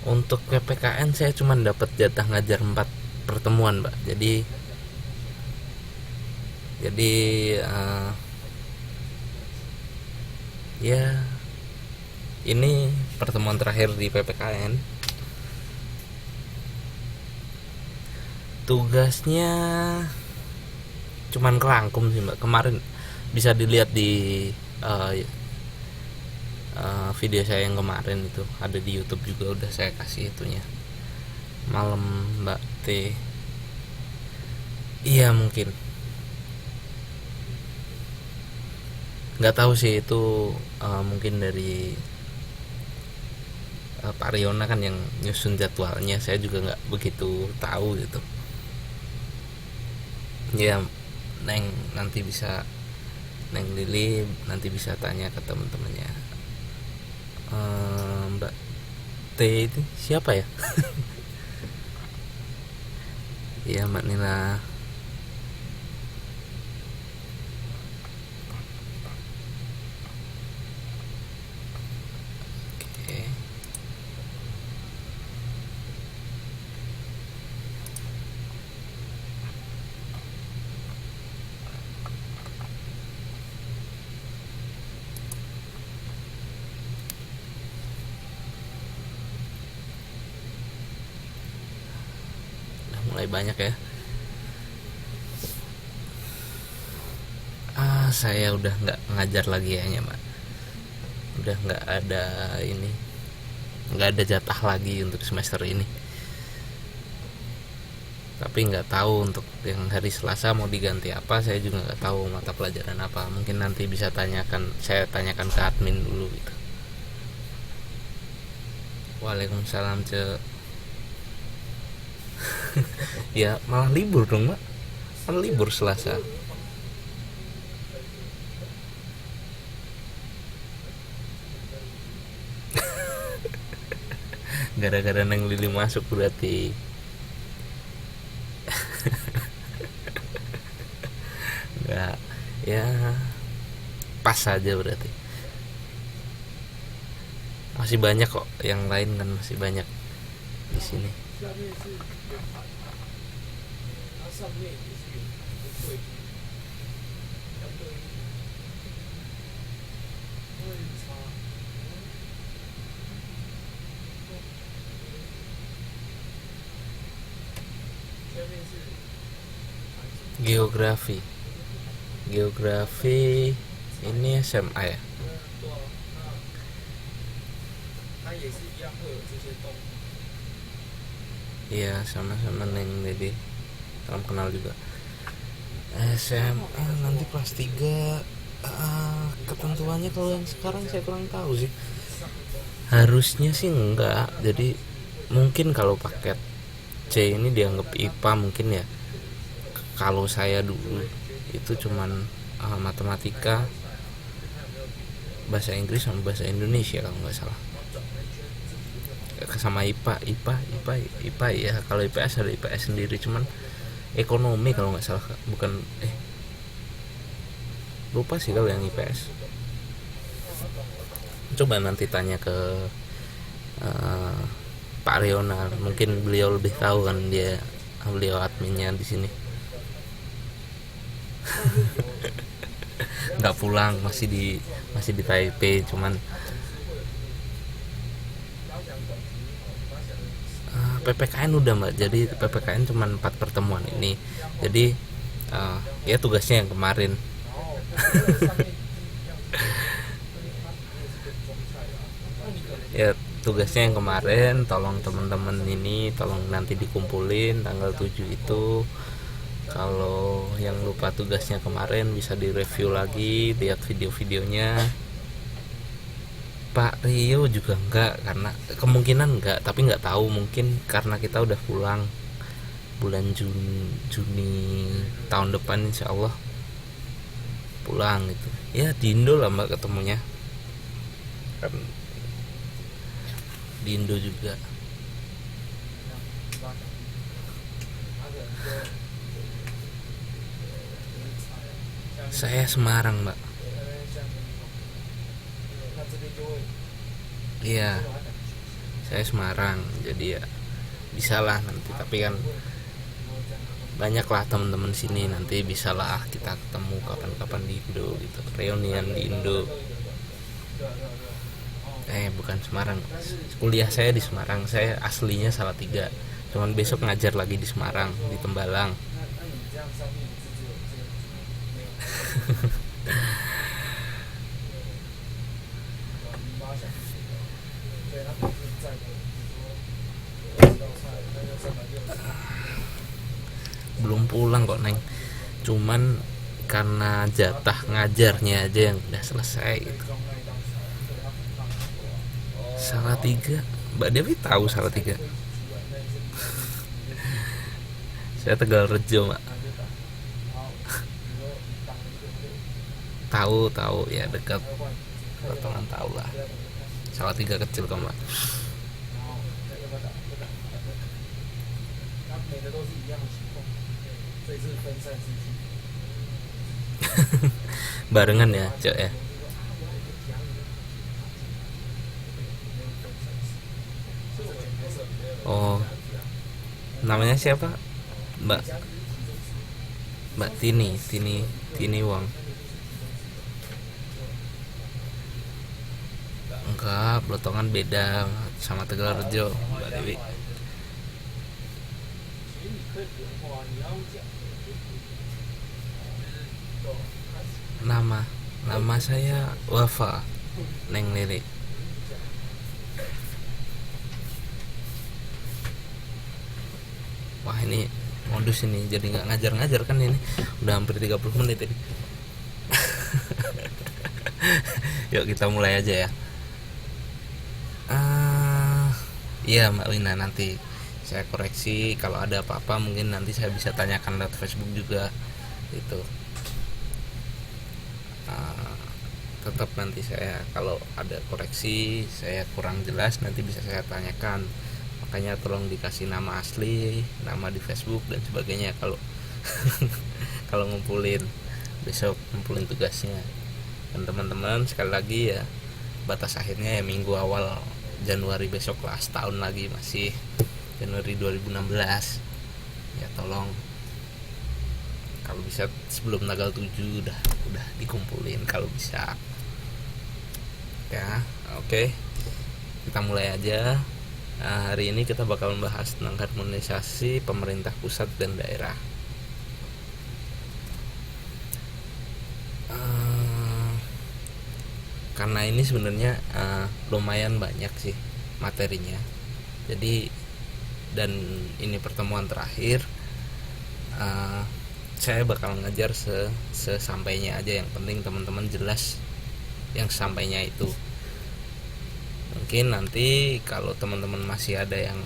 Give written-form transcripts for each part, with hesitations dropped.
Untuk PPKN saya cuma dapat jatah ngajar 4 pertemuan, Mbak. Jadi ya ini pertemuan terakhir di PPKN. Tugasnya cuman kerangkum sih, Mbak. Kemarin bisa dilihat di uh, video saya yang kemarin itu ada di YouTube juga, udah saya kasih itunya. Malam Mbak T. Iya mungkin. Nggak tahu sih itu, mungkin dari Pak Riona kan yang nyusun jadwalnya, saya juga nggak begitu tahu gitu. Ya Neng nanti bisa, Neng Lili nanti bisa tanya ke teman-temannya. Mbak T itu siapa ya? Iya Mbak Nila. Oke. Udah mulai banyak ya. Saya udah nggak ngajar lagi kayaknya Mbak. Udah nggak ada ini, nggak ada jatah lagi untuk semester ini. Tapi nggak tahu untuk yang hari Selasa mau diganti apa, saya juga nggak tahu mata pelajaran apa. Mungkin nanti bisa saya tanyakan ke admin dulu gitu. Waalaikumsalam ce. Ya malah libur dong Mbak, kan libur Selasa. Gara-gara Neng Lili masuk berarti. Nggak, ya pas saja berarti. Masih banyak kok yang lain kan, masih banyak di sini. Geografi, geografi ini SMA ya. Iya sama-sama Neng Dede, salam kenal juga. SMA nanti kelas 3. Ketentuannya kalau yang sekarang saya kurang tahu sih. Harusnya sih enggak. Jadi mungkin kalau paket C ini dianggap IPA mungkin ya. Kalau saya dulu itu cuman matematika, bahasa Inggris sama bahasa Indonesia kalau nggak salah. Sama IPA ya. Kalau IPS ada IPS sendiri, cuman ekonomi kalau nggak salah, bukan, lupa sih kalau yang IPS. Coba nanti tanya ke Pak Riona, mungkin beliau lebih tahu kan, beliau adminnya di sini. Nggak pulang, masih di Taipei, cuman PPKN udah Mbak. Jadi PPKN cuma 4 pertemuan ini. Jadi ya tugasnya yang kemarin. Ya tugasnya yang kemarin, tolong teman-teman ini tolong nanti dikumpulin tanggal 7 itu. Kalau yang lupa tugasnya kemarin bisa direview lagi, lihat video-videonya. Pak Rio juga enggak, karena kemungkinan enggak, tapi enggak tahu, mungkin karena kita udah pulang bulan Juni tahun depan insya Allah pulang gitu. Ya di Indo lah Mbak ketemunya, kan di Indo juga. Saya Semarang Mbak. Iya, saya Semarang, jadi ya bisa lah nanti, tapi kan banyak lah teman-teman sini, nanti bisa lah kita ketemu kapan-kapan di Indo gitu, reunian di Indo. Bukan Semarang, kuliah saya di Semarang, saya aslinya Salatiga, cuman besok ngajar lagi di Semarang di Tembalang. Belum pulang kok Neng, cuman karena jatah ngajarnya aja yang udah selesai gitu. Salatiga, Mbak Dewi tahu Salatiga? Saya Tegal Rejo, Mbak. Tahu ya, dekat potongan tahu lah. Salatiga kecil kok, Mbak. Barengan ya, Cok ya. Oh, namanya siapa? Mbak Mbak Tini Wong. Enggak, Blotongan beda sama Tegalrejo, Mbak Dewi. Nama nama saya Wafa, Neng Lili. Wah, ini modus ini, jadi nggak ngajar-ngajar kan ini. Udah hampir 30 menit ini. Yuk kita mulai aja ya. Iya Mbak Wina, nanti saya koreksi kalau ada apa-apa, mungkin nanti saya bisa tanyakan lewat Facebook juga itu. Tetap nanti saya kalau ada koreksi saya kurang jelas, nanti bisa saya tanyakan, makanya tolong dikasih nama asli, nama di Facebook dan sebagainya kalau kalau ngumpulin besok, ngumpulin tugasnya. Dan teman-teman sekali lagi ya, batas akhirnya ya minggu awal Januari besok lah, setahun lagi masih Januari 2016 ya. Tolong kalau bisa sebelum tanggal 7 udah dikumpulin kalau bisa ya. Oke, kita mulai aja. Hari ini kita bakal membahas tentang harmonisasi pemerintah pusat dan daerah. Karena ini sebenarnya lumayan banyak sih materinya, jadi dan ini pertemuan terakhir, saya bakal ngajar sesampainya aja, yang penting teman-teman jelas yang sampainya itu. Mungkin nanti kalau teman-teman masih ada yang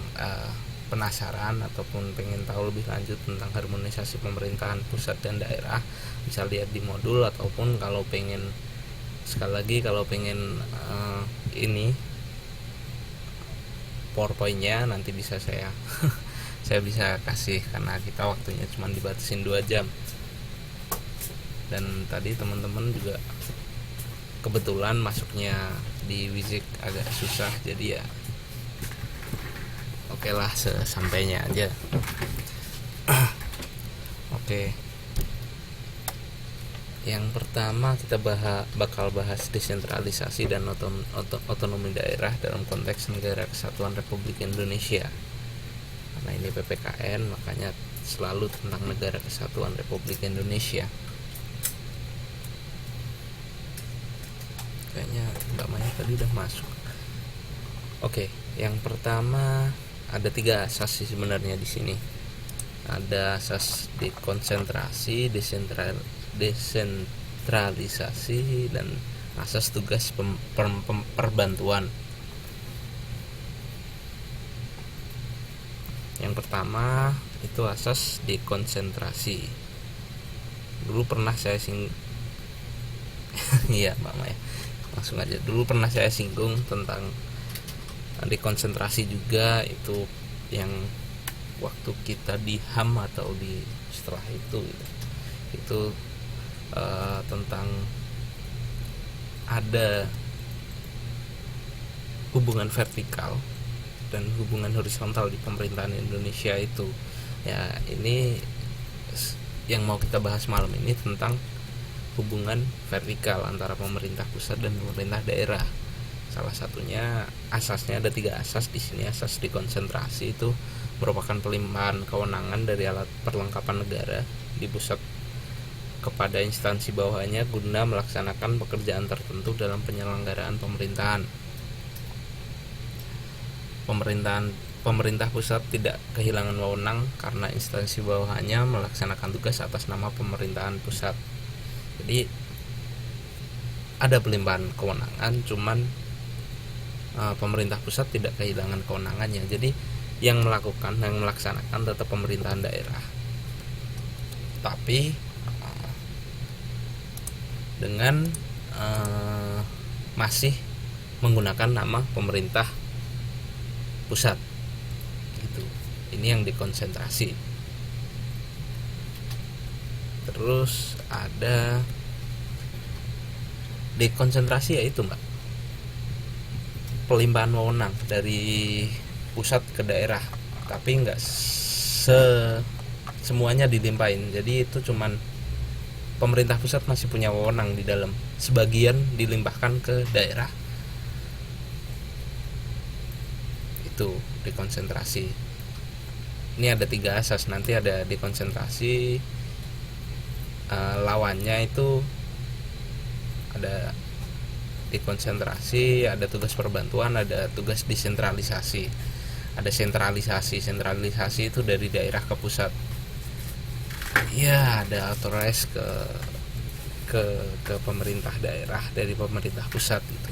penasaran ataupun pengen tahu lebih lanjut tentang harmonisasi pemerintahan pusat dan daerah, bisa lihat di modul, ataupun kalau pengen, sekali lagi kalau pengen ini PowerPoint-nya nanti bisa saya saya bisa kasih, karena kita waktunya cuma dibatasin 2 jam. Dan tadi teman-teman juga kebetulan masuknya di Wizik agak susah, jadi ya oke lah sesampainya aja. Oke. Yang pertama kita bakal bahas desentralisasi dan otonomi daerah dalam konteks Negara Kesatuan Republik Indonesia. Karena ini PPKN, makanya selalu tentang Negara Kesatuan Republik Indonesia. Kayaknya Mbak Maya tadi udah masuk. Oke, yang pertama ada 3 asas sih sebenarnya di sini. Ada asas dekonsentrasi, desentralisasi, dan asas tugas perbantuan. Yang pertama itu asas dekonsentrasi. Dulu pernah saya iya Mbak Maya, langsung aja. Dulu pernah saya singgung tentang dekonsentrasi juga, itu yang waktu kita di HAM atau di setelah itu tentang ada hubungan vertikal dan hubungan horizontal di pemerintahan Indonesia itu. Ya, ini yang mau kita bahas malam ini tentang hubungan vertikal antara pemerintah pusat dan pemerintah daerah. Salah satunya, asasnya ada 3 asas di sini. Asas dekonsentrasi itu merupakan pelimpahan kewenangan dari alat perlengkapan negara di pusat kepada instansi bawahannya guna melaksanakan pekerjaan tertentu dalam penyelenggaraan pemerintahan. Pemerintah pusat tidak kehilangan wewenang karena instansi bawahannya melaksanakan tugas atas nama pemerintahan pusat. Jadi ada pelimpahan kewenangan, cuman pemerintah pusat tidak kehilangan kewenangannya. Jadi yang melaksanakan tetap pemerintahan daerah, tapi dengan masih menggunakan nama pemerintah pusat gitu. Ini yang dekonsentrasi. Terus ada dekonsentrasi, yaitu pelimpahan wewenang dari pusat ke daerah, tapi nggak semuanya dilimpahin. Jadi itu cuman pemerintah pusat masih punya wewenang di dalam, sebagian dilimpahkan ke daerah. Itu dekonsentrasi. Ini ada 3 asas. Nanti ada dekonsentrasi, lawannya itu ada dekonsentrasi, ada tugas perbantuan, ada tugas desentralisasi. Ada sentralisasi itu dari daerah ke pusat. Ya, ada authorize ke pemerintah daerah dari pemerintah pusat gitu.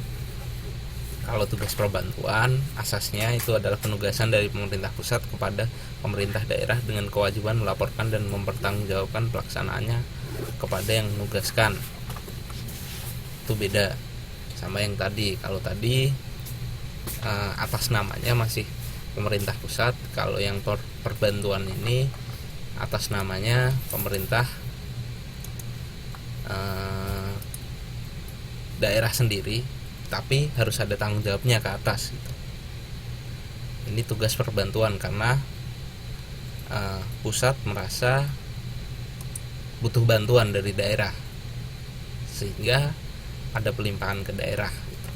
Kalau tugas perbantuan, asasnya itu adalah penugasan dari pemerintah pusat kepada pemerintah daerah dengan kewajiban melaporkan dan mempertanggungjawabkan pelaksanaannya kepada yang menugaskan. Itu beda sama yang tadi. Kalau tadi atas namanya masih pemerintah pusat, kalau yang perbantuan ini atas namanya pemerintah daerah sendiri, tapi harus ada tanggung jawabnya ke atas gitu. Ini tugas perbantuan karena pusat merasa butuh bantuan dari daerah, sehingga ada pelimpahan ke daerah gitu.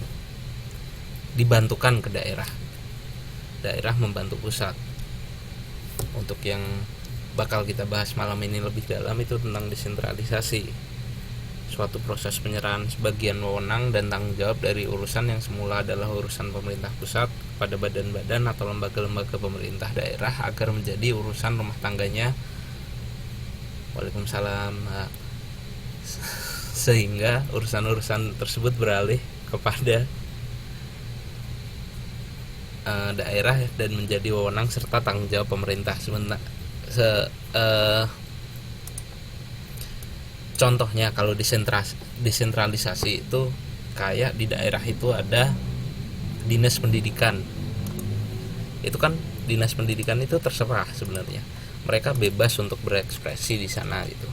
Dibantukan ke daerah, daerah membantu pusat. Untuk yang bakal kita bahas malam ini lebih dalam itu tentang desentralisasi, suatu proses penyerahan sebagian wewenang dan tanggung jawab dari urusan yang semula adalah urusan pemerintah pusat pada badan-badan atau lembaga-lembaga pemerintah daerah agar menjadi urusan rumah tangganya. Waalaikumsalam. Sehingga urusan-urusan tersebut beralih kepada daerah dan menjadi wewenang serta tanggung jawab pemerintah. Contohnya kalau desentralisasi itu kayak di daerah itu ada dinas pendidikan. Itu kan dinas pendidikan itu terserah sebenarnya. Mereka bebas untuk berekspresi di sana gitu.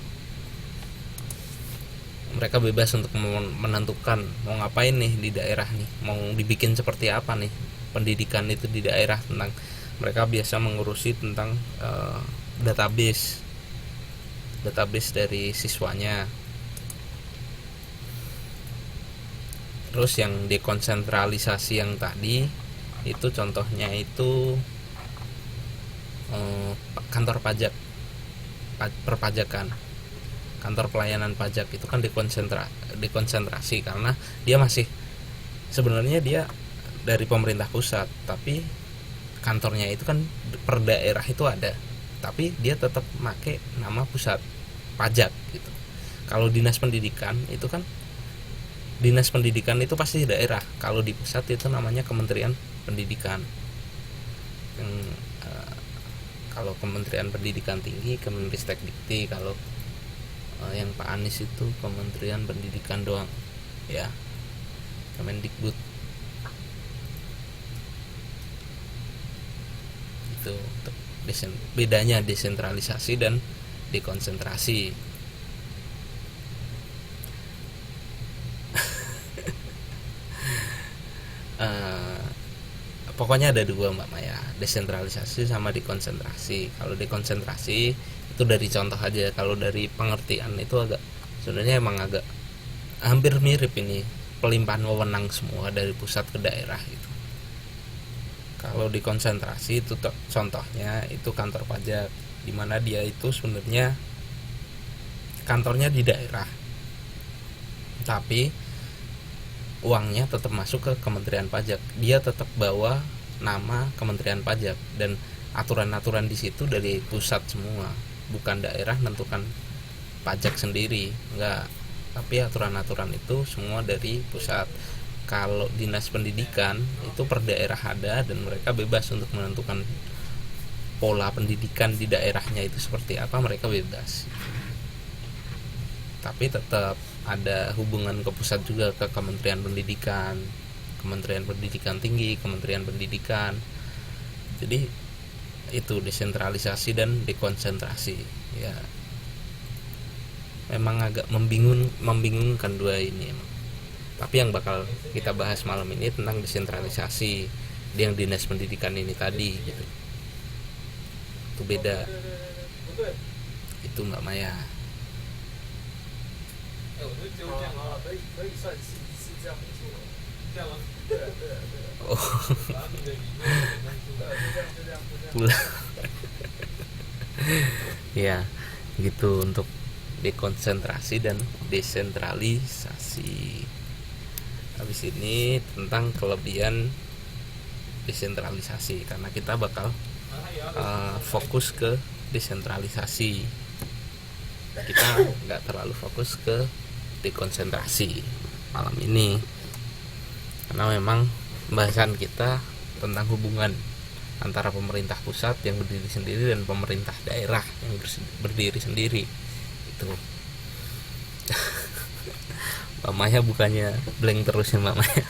Mereka bebas untuk menentukan mau ngapain nih di daerah nih, mau dibikin seperti apa nih pendidikan itu di daerah. Tentang mereka biasa mengurusi tentang database dari siswanya. Terus yang dekonsentralisasi yang tadi itu contohnya itu kantor pajak, perpajakan, kantor pelayanan pajak itu kan dekonsentrasi karena dia masih sebenarnya dia dari pemerintah pusat, tapi kantornya itu kan per daerah itu ada, tapi dia tetap pakai nama pusat pajak gitu. Kalau dinas pendidikan itu kan dinas pendidikan itu pasti daerah. Kalau di pusat itu namanya Kementerian Pendidikan. Kalau Kementerian Pendidikan Tinggi Kemenristek-Dikti, kalau yang Pak Anies itu Kementerian Pendidikan doang ya, Kemendikbud. Itu bedanya desentralisasi dan dekonsentrasi. pokoknya ada dua Mbak Maya, desentralisasi sama dekonsentrasi. Kalau dekonsentrasi itu dari contoh aja, kalau dari pengertian itu agak sebenarnya emang agak hampir mirip ini, pelimpahan wewenang semua dari pusat ke daerah gitu. Kalau dekonsentrasi itu contohnya itu kantor pajak, di mana dia itu sebenarnya kantornya di daerah, tapi uangnya tetap masuk ke Kementerian Pajak. Dia tetap bawa nama Kementerian Pajak dan aturan-aturan di situ dari pusat semua, bukan daerah menentukan pajak sendiri, enggak. Tapi aturan-aturan itu semua dari pusat. Kalau dinas pendidikan itu per daerah ada dan mereka bebas untuk menentukan pola pendidikan di daerahnya itu seperti apa, mereka bebas. Tapi tetap ada hubungan ke pusat juga, ke Kementerian Pendidikan, Kementerian Pendidikan Tinggi, Kementerian Pendidikan. Jadi itu desentralisasi dan dekonsentrasi. Ya, memang agak membingungkan dua ini emang. Tapi yang bakal kita bahas malam ini tentang desentralisasi, yang dinas pendidikan ini tadi gitu. Itu beda. Itu Mbak Maya. Oh. Ya, gitu untuk dekonsentrasi dan desentralisasi. Habis ini tentang kelebihan desentralisasi, karena kita bakal fokus ke desentralisasi. Kita nggak terlalu fokus ke dekonsentrasi malam ini, karena memang pembahasan kita tentang hubungan antara pemerintah pusat yang berdiri sendiri dan pemerintah daerah yang berdiri sendiri itu. Mbak Maya bukannya blank terus ya Mbak Maya.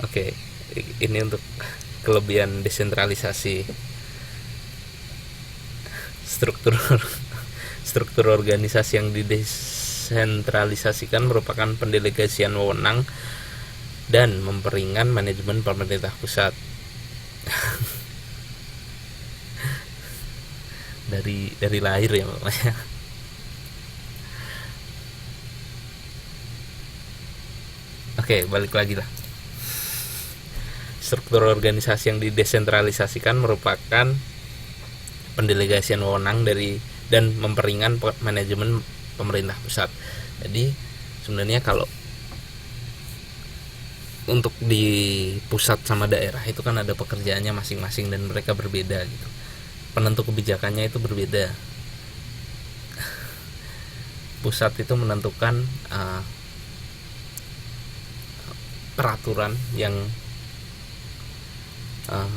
Oke, ini untuk kelebihan desentralisasi. Struktur organisasi yang didesentralisasikan merupakan pendelegasian wewenang dan memperingan manajemen pemerintah pusat. dari lahir ya Maya. Oke, balik lagi lah. Struktur organisasi yang didesentralisasikan merupakan pendelegasian wewenang dari dan memperingan manajemen pemerintah pusat. Jadi sebenarnya kalau untuk di pusat sama daerah itu kan ada pekerjaannya masing-masing dan mereka berbeda gitu. Penentu kebijakannya itu berbeda. Pusat itu menentukan peraturan yang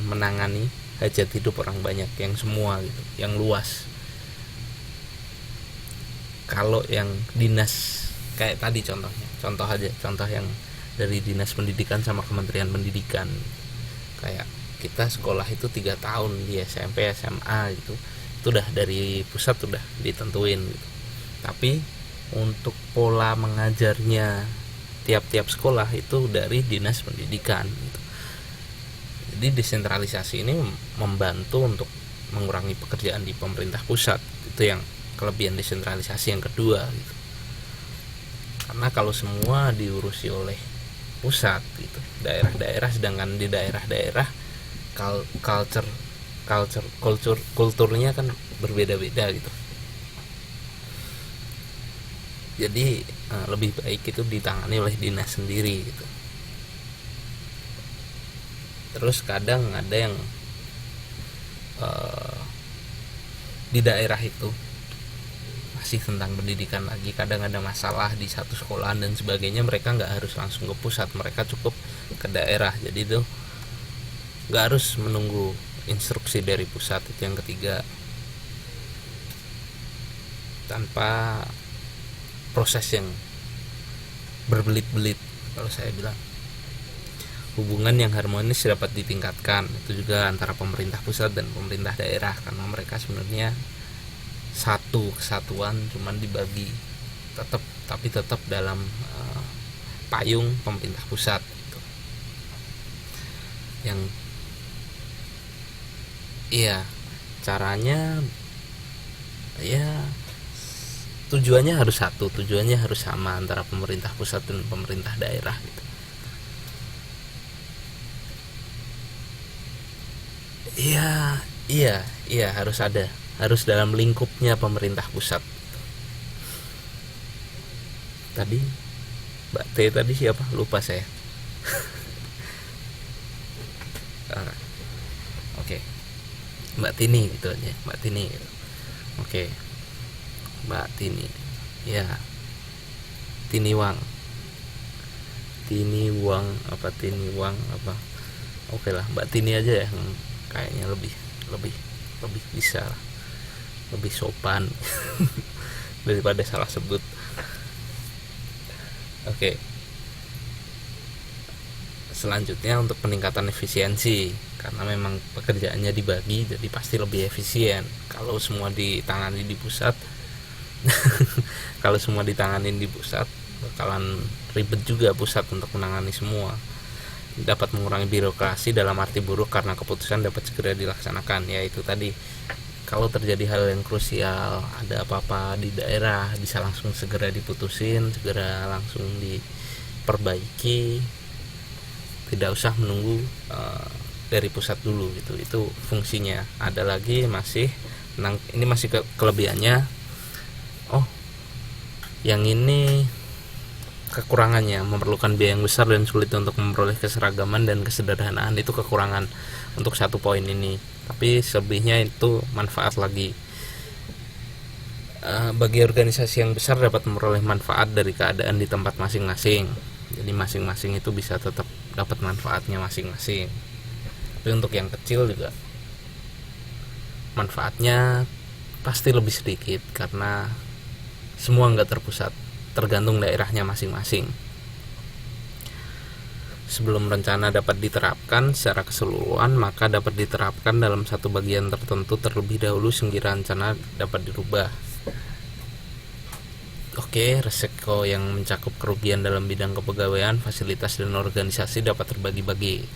menangani hajat hidup orang banyak, yang semua gitu, yang luas. Kalau yang dinas kayak tadi contoh yang dari dinas pendidikan sama Kementerian Pendidikan, kayak kita sekolah itu 3 tahun di SMP SMA gitu, itu udah dari pusat udah ditentuin gitu. Tapi untuk pola mengajarnya tiap-tiap sekolah itu dari dinas pendidikan gitu. Jadi desentralisasi ini membantu untuk mengurangi pekerjaan di pemerintah pusat. Itu yang kelebihan desentralisasi yang kedua gitu. Karena kalau semua diurusi oleh pusat gitu, daerah-daerah, sedangkan di daerah-daerah kulturnya kan berbeda-beda gitu. Jadi lebih baik itu ditangani oleh dinas sendiri gitu. Terus kadang ada yang di daerah itu masih tentang pendidikan lagi, kadang ada masalah di satu sekolahan dan sebagainya, mereka nggak harus langsung ke pusat, mereka cukup ke daerah. Jadi itu nggak harus menunggu instruksi dari pusat. Itu yang ketiga, tanpa proses yang berbelit-belit. Kalau saya bilang hubungan yang harmonis dapat ditingkatkan, itu juga antara pemerintah pusat dan pemerintah daerah, karena mereka sebenarnya satu kesatuan, cuman dibagi tapi tetap dalam payung pemerintah pusat gitu. Yang iya, caranya ya tujuannya harus satu, tujuannya harus sama antara pemerintah pusat dan pemerintah daerah gitu. Iya, iya harus ada, harus dalam lingkupnya pemerintah pusat. Tadi Mbak T tadi siapa? Lupa saya. Ah, Oke, Mbak Tini gitu aja, Mbak Tini. Gitu. Oke, Mbak Tini. Ya, Tini Wang. Tini Wang apa Tini Wang apa? Oke lah, Mbak Tini aja ya, yang kayaknya lebih lebih lebih bisa lah, lebih sopan daripada salah sebut. Oke, selanjutnya untuk peningkatan efisiensi, karena memang pekerjaannya dibagi jadi pasti lebih efisien kalau semua ditangani di pusat. Kalau semua ditangani di pusat bakalan ribet juga pusat untuk menangani semua. Dapat mengurangi birokrasi dalam arti buruk karena keputusan dapat segera dilaksanakan. Ya itu tadi, kalau terjadi hal yang krusial, ada apa-apa di daerah bisa langsung segera diputusin, segera langsung diperbaiki, tidak usah menunggu dari pusat dulu gitu. Itu fungsinya. Ada lagi masih ini masih kelebihannya. Oh, yang ini kekurangannya, memerlukan biaya yang besar dan sulit untuk memperoleh keseragaman dan kesederhanaan. Itu kekurangan untuk satu poin ini, tapi selebihnya itu manfaat lagi. Bagi organisasi yang besar dapat memperoleh manfaat dari keadaan di tempat masing-masing, jadi masing-masing itu bisa tetap dapat manfaatnya masing-masing. Tapi untuk yang kecil juga manfaatnya pasti lebih sedikit karena semua nggak terpusat, tergantung daerahnya masing-masing. Sebelum rencana dapat diterapkan secara keseluruhan, maka dapat diterapkan dalam satu bagian tertentu terlebih dahulu sehingga rencana dapat dirubah. Oke, resiko yang mencakup kerugian dalam bidang kepegawaian, fasilitas dan organisasi dapat terbagi-bagi.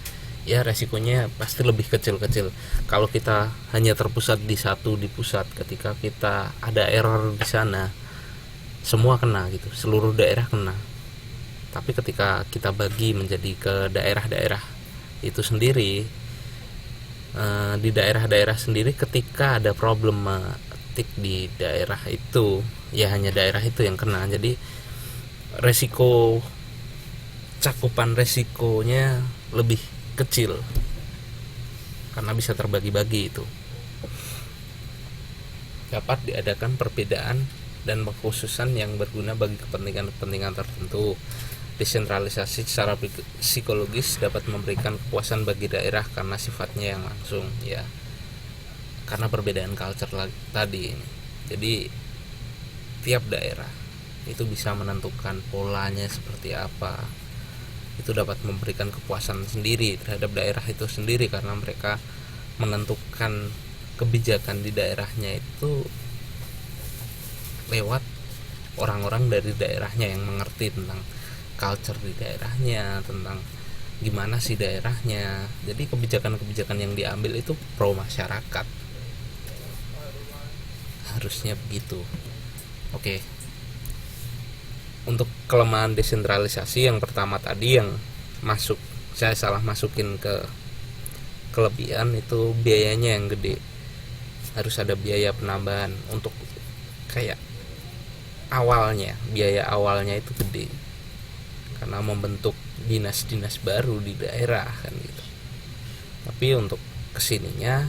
Ya, resikonya pasti lebih kecil-kecil. Kalau kita hanya terpusat di satu di pusat, ketika kita ada error di sana, semua kena gitu, seluruh daerah kena. Tapi ketika kita bagi menjadi ke daerah-daerah itu sendiri, di daerah-daerah sendiri ketika ada problematik di daerah itu, ya hanya daerah itu yang kena. Jadi resiko, cakupan resikonya lebih kecil karena bisa terbagi-bagi itu. Dapat diadakan perbedaan dan pengkhususan yang berguna bagi kepentingan-kepentingan tertentu. Desentralisasi secara psikologis dapat memberikan kepuasan bagi daerah karena sifatnya yang langsung, ya karena perbedaan culture tadi ini. Jadi tiap daerah itu bisa menentukan polanya seperti apa. Itu dapat memberikan kepuasan sendiri terhadap daerah itu sendiri karena mereka menentukan kebijakan di daerahnya itu lewat orang-orang dari daerahnya yang mengerti tentang culture di daerahnya, tentang gimana sih daerahnya. Jadi kebijakan-kebijakan yang diambil itu pro masyarakat, harusnya begitu. Oke, untuk kelemahan desentralisasi yang pertama tadi yang saya salah masukin ke kelebihan, itu biayanya yang gede. Harus ada biaya penambahan untuk kayak biaya awalnya itu gede karena membentuk dinas-dinas baru di daerah kan gitu. Tapi untuk kesininya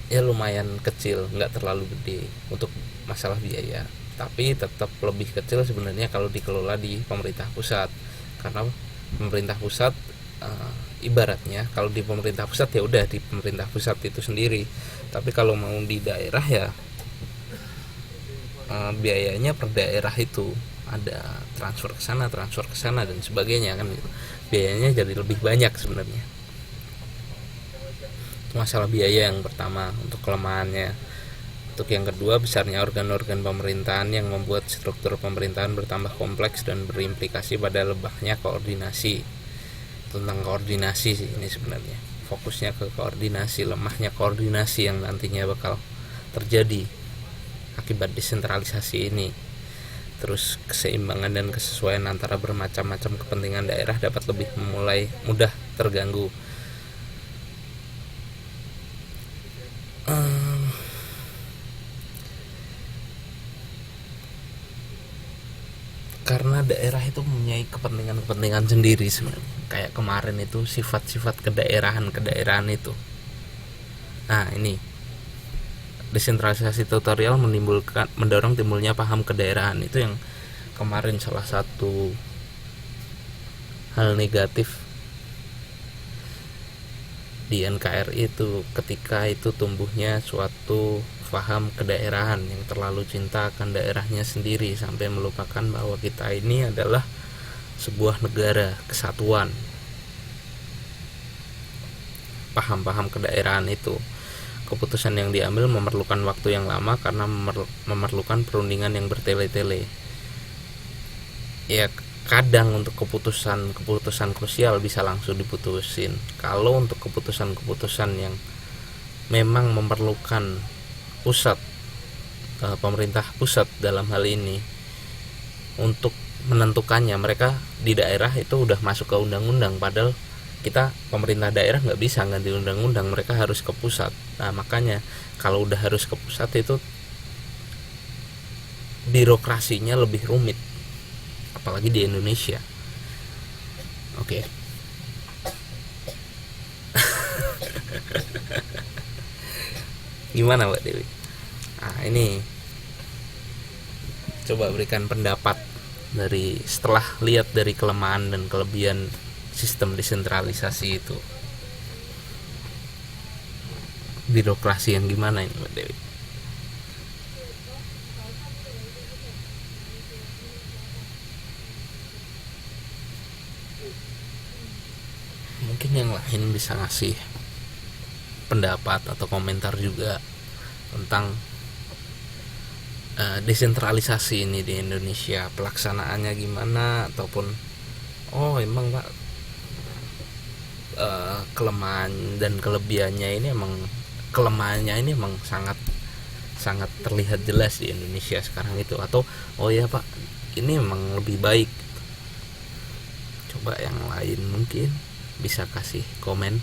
ya lumayan kecil, nggak terlalu gede untuk masalah biaya, tapi tetap lebih kecil sebenarnya kalau dikelola di pemerintah pusat. Karena pemerintah pusat ibaratnya kalau di pemerintah pusat ya udah di pemerintah pusat itu sendiri, tapi kalau mau di daerah ya biayanya per daerah itu ada transfer ke sana dan sebagainya kan gitu. Biayanya jadi lebih banyak sebenarnya. Itu masalah biaya yang pertama untuk kelemahannya. Untuk yang kedua, besarnya organ-organ pemerintahan yang membuat struktur pemerintahan bertambah kompleks dan berimplikasi pada lemahnya koordinasi. Tentang koordinasi sih ini sebenarnya. Fokusnya ke koordinasi, lemahnya koordinasi yang nantinya bakal terjadi akibat desentralisasi ini. Terus keseimbangan dan kesesuaian antara bermacam-macam kepentingan daerah dapat lebih mudah terganggu. Karena daerah itu mempunyai kepentingan sendiri sebenarnya. Kayak kemarin itu sifat-sifat kedaerahan itu. Nah, ini desentralisasi tutorial mendorong timbulnya paham kedaerahan. Itu yang kemarin salah satu hal negatif di NKRI itu, ketika itu tumbuhnya suatu paham kedaerahan yang terlalu cinta akan daerahnya sendiri sampai melupakan bahwa kita ini adalah sebuah negara kesatuan. Paham-paham kedaerahan itu, keputusan yang diambil memerlukan waktu yang lama karena memerlukan perundingan yang bertele-tele. Ya, kadang untuk keputusan krusial bisa langsung diputusin. Kalau untuk keputusan yang memang memerlukan pusat, pemerintah pusat dalam hal ini untuk menentukannya, mereka di daerah itu udah masuk ke undang-undang, padahal kita pemerintah daerah nggak bisa ganti undang-undang, mereka harus ke pusat. Nah, makanya kalau udah harus ke pusat itu birokrasinya lebih rumit, apalagi di Indonesia. Oke. Gimana Mbak Dewi? Nah, ini coba berikan pendapat dari setelah lihat dari kelemahan dan kelebihan sistem desentralisasi itu. Birokrasi yang gimana ini Mbak Dewi? Mungkin yang lain bisa ngasih pendapat atau komentar juga tentang desentralisasi ini di Indonesia, pelaksanaannya gimana, ataupun emang Pak kelemahan dan kelebihannya ini emang sangat sangat terlihat jelas di Indonesia sekarang itu, atau ya Pak ini emang lebih baik. Coba yang lain mungkin bisa kasih komen.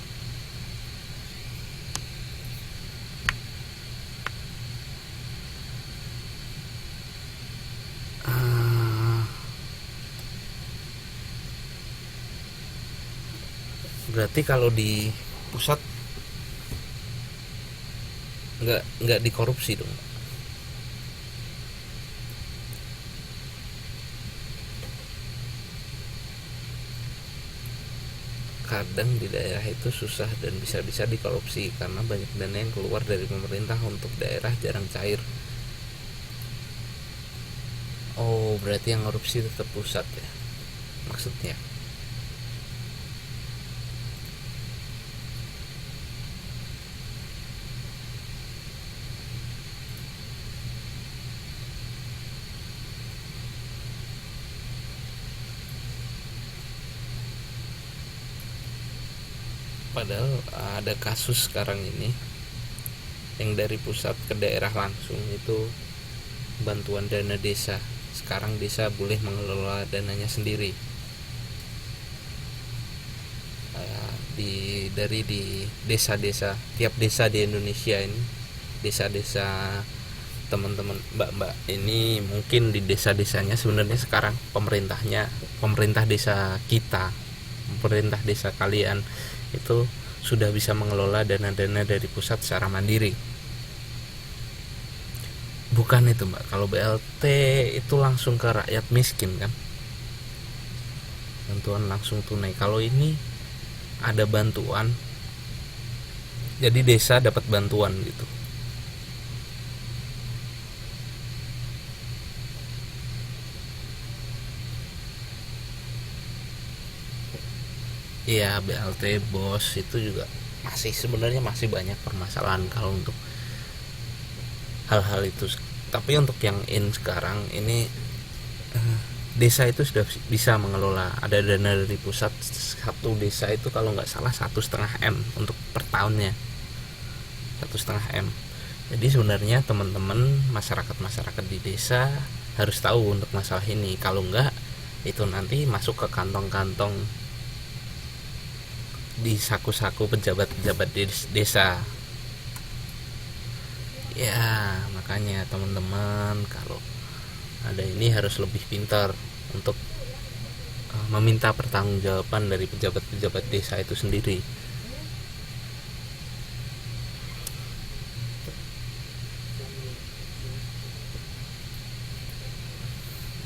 Berarti kalau di pusat nggak dikorupsi dong? Kadang di daerah itu susah dan bisa-bisa dikorupsi karena banyak dana yang keluar dari pemerintah untuk daerah jarang cair. Oh, berarti yang korupsi tetap pusat ya maksudnya. Padahal ada kasus sekarang ini yang dari pusat ke daerah langsung itu bantuan dana desa. Sekarang desa boleh mengelola dananya sendiri. Di desa-desa, tiap desa di Indonesia ini, desa-desa teman-teman mbak-mbak ini, mungkin di desa-desanya sebenarnya sekarang pemerintah desa kita, pemerintah desa kalian itu sudah bisa mengelola dana-dana dari pusat secara mandiri. Bukan itu Mbak, kalau BLT itu langsung ke rakyat miskin kan, bantuan langsung tunai. Kalau ini ada bantuan, jadi desa dapat bantuan gitu. Iya, BLT BOS itu juga sebenarnya masih banyak permasalahan kalau untuk hal-hal itu. Tapi untuk yang sekarang ini, desa itu sudah bisa mengelola, ada dana dari pusat. Satu desa itu kalau nggak salah 1,5 M untuk per tahunnya, 1,5 M. Jadi sebenarnya teman-teman masyarakat di desa harus tahu untuk masalah ini. Kalau enggak, itu nanti masuk ke kantong-kantong di saku-saku pejabat-pejabat desa. Ya makanya teman-teman kalau ada ini harus lebih pintar untuk meminta pertanggungjawaban dari pejabat-pejabat desa itu sendiri.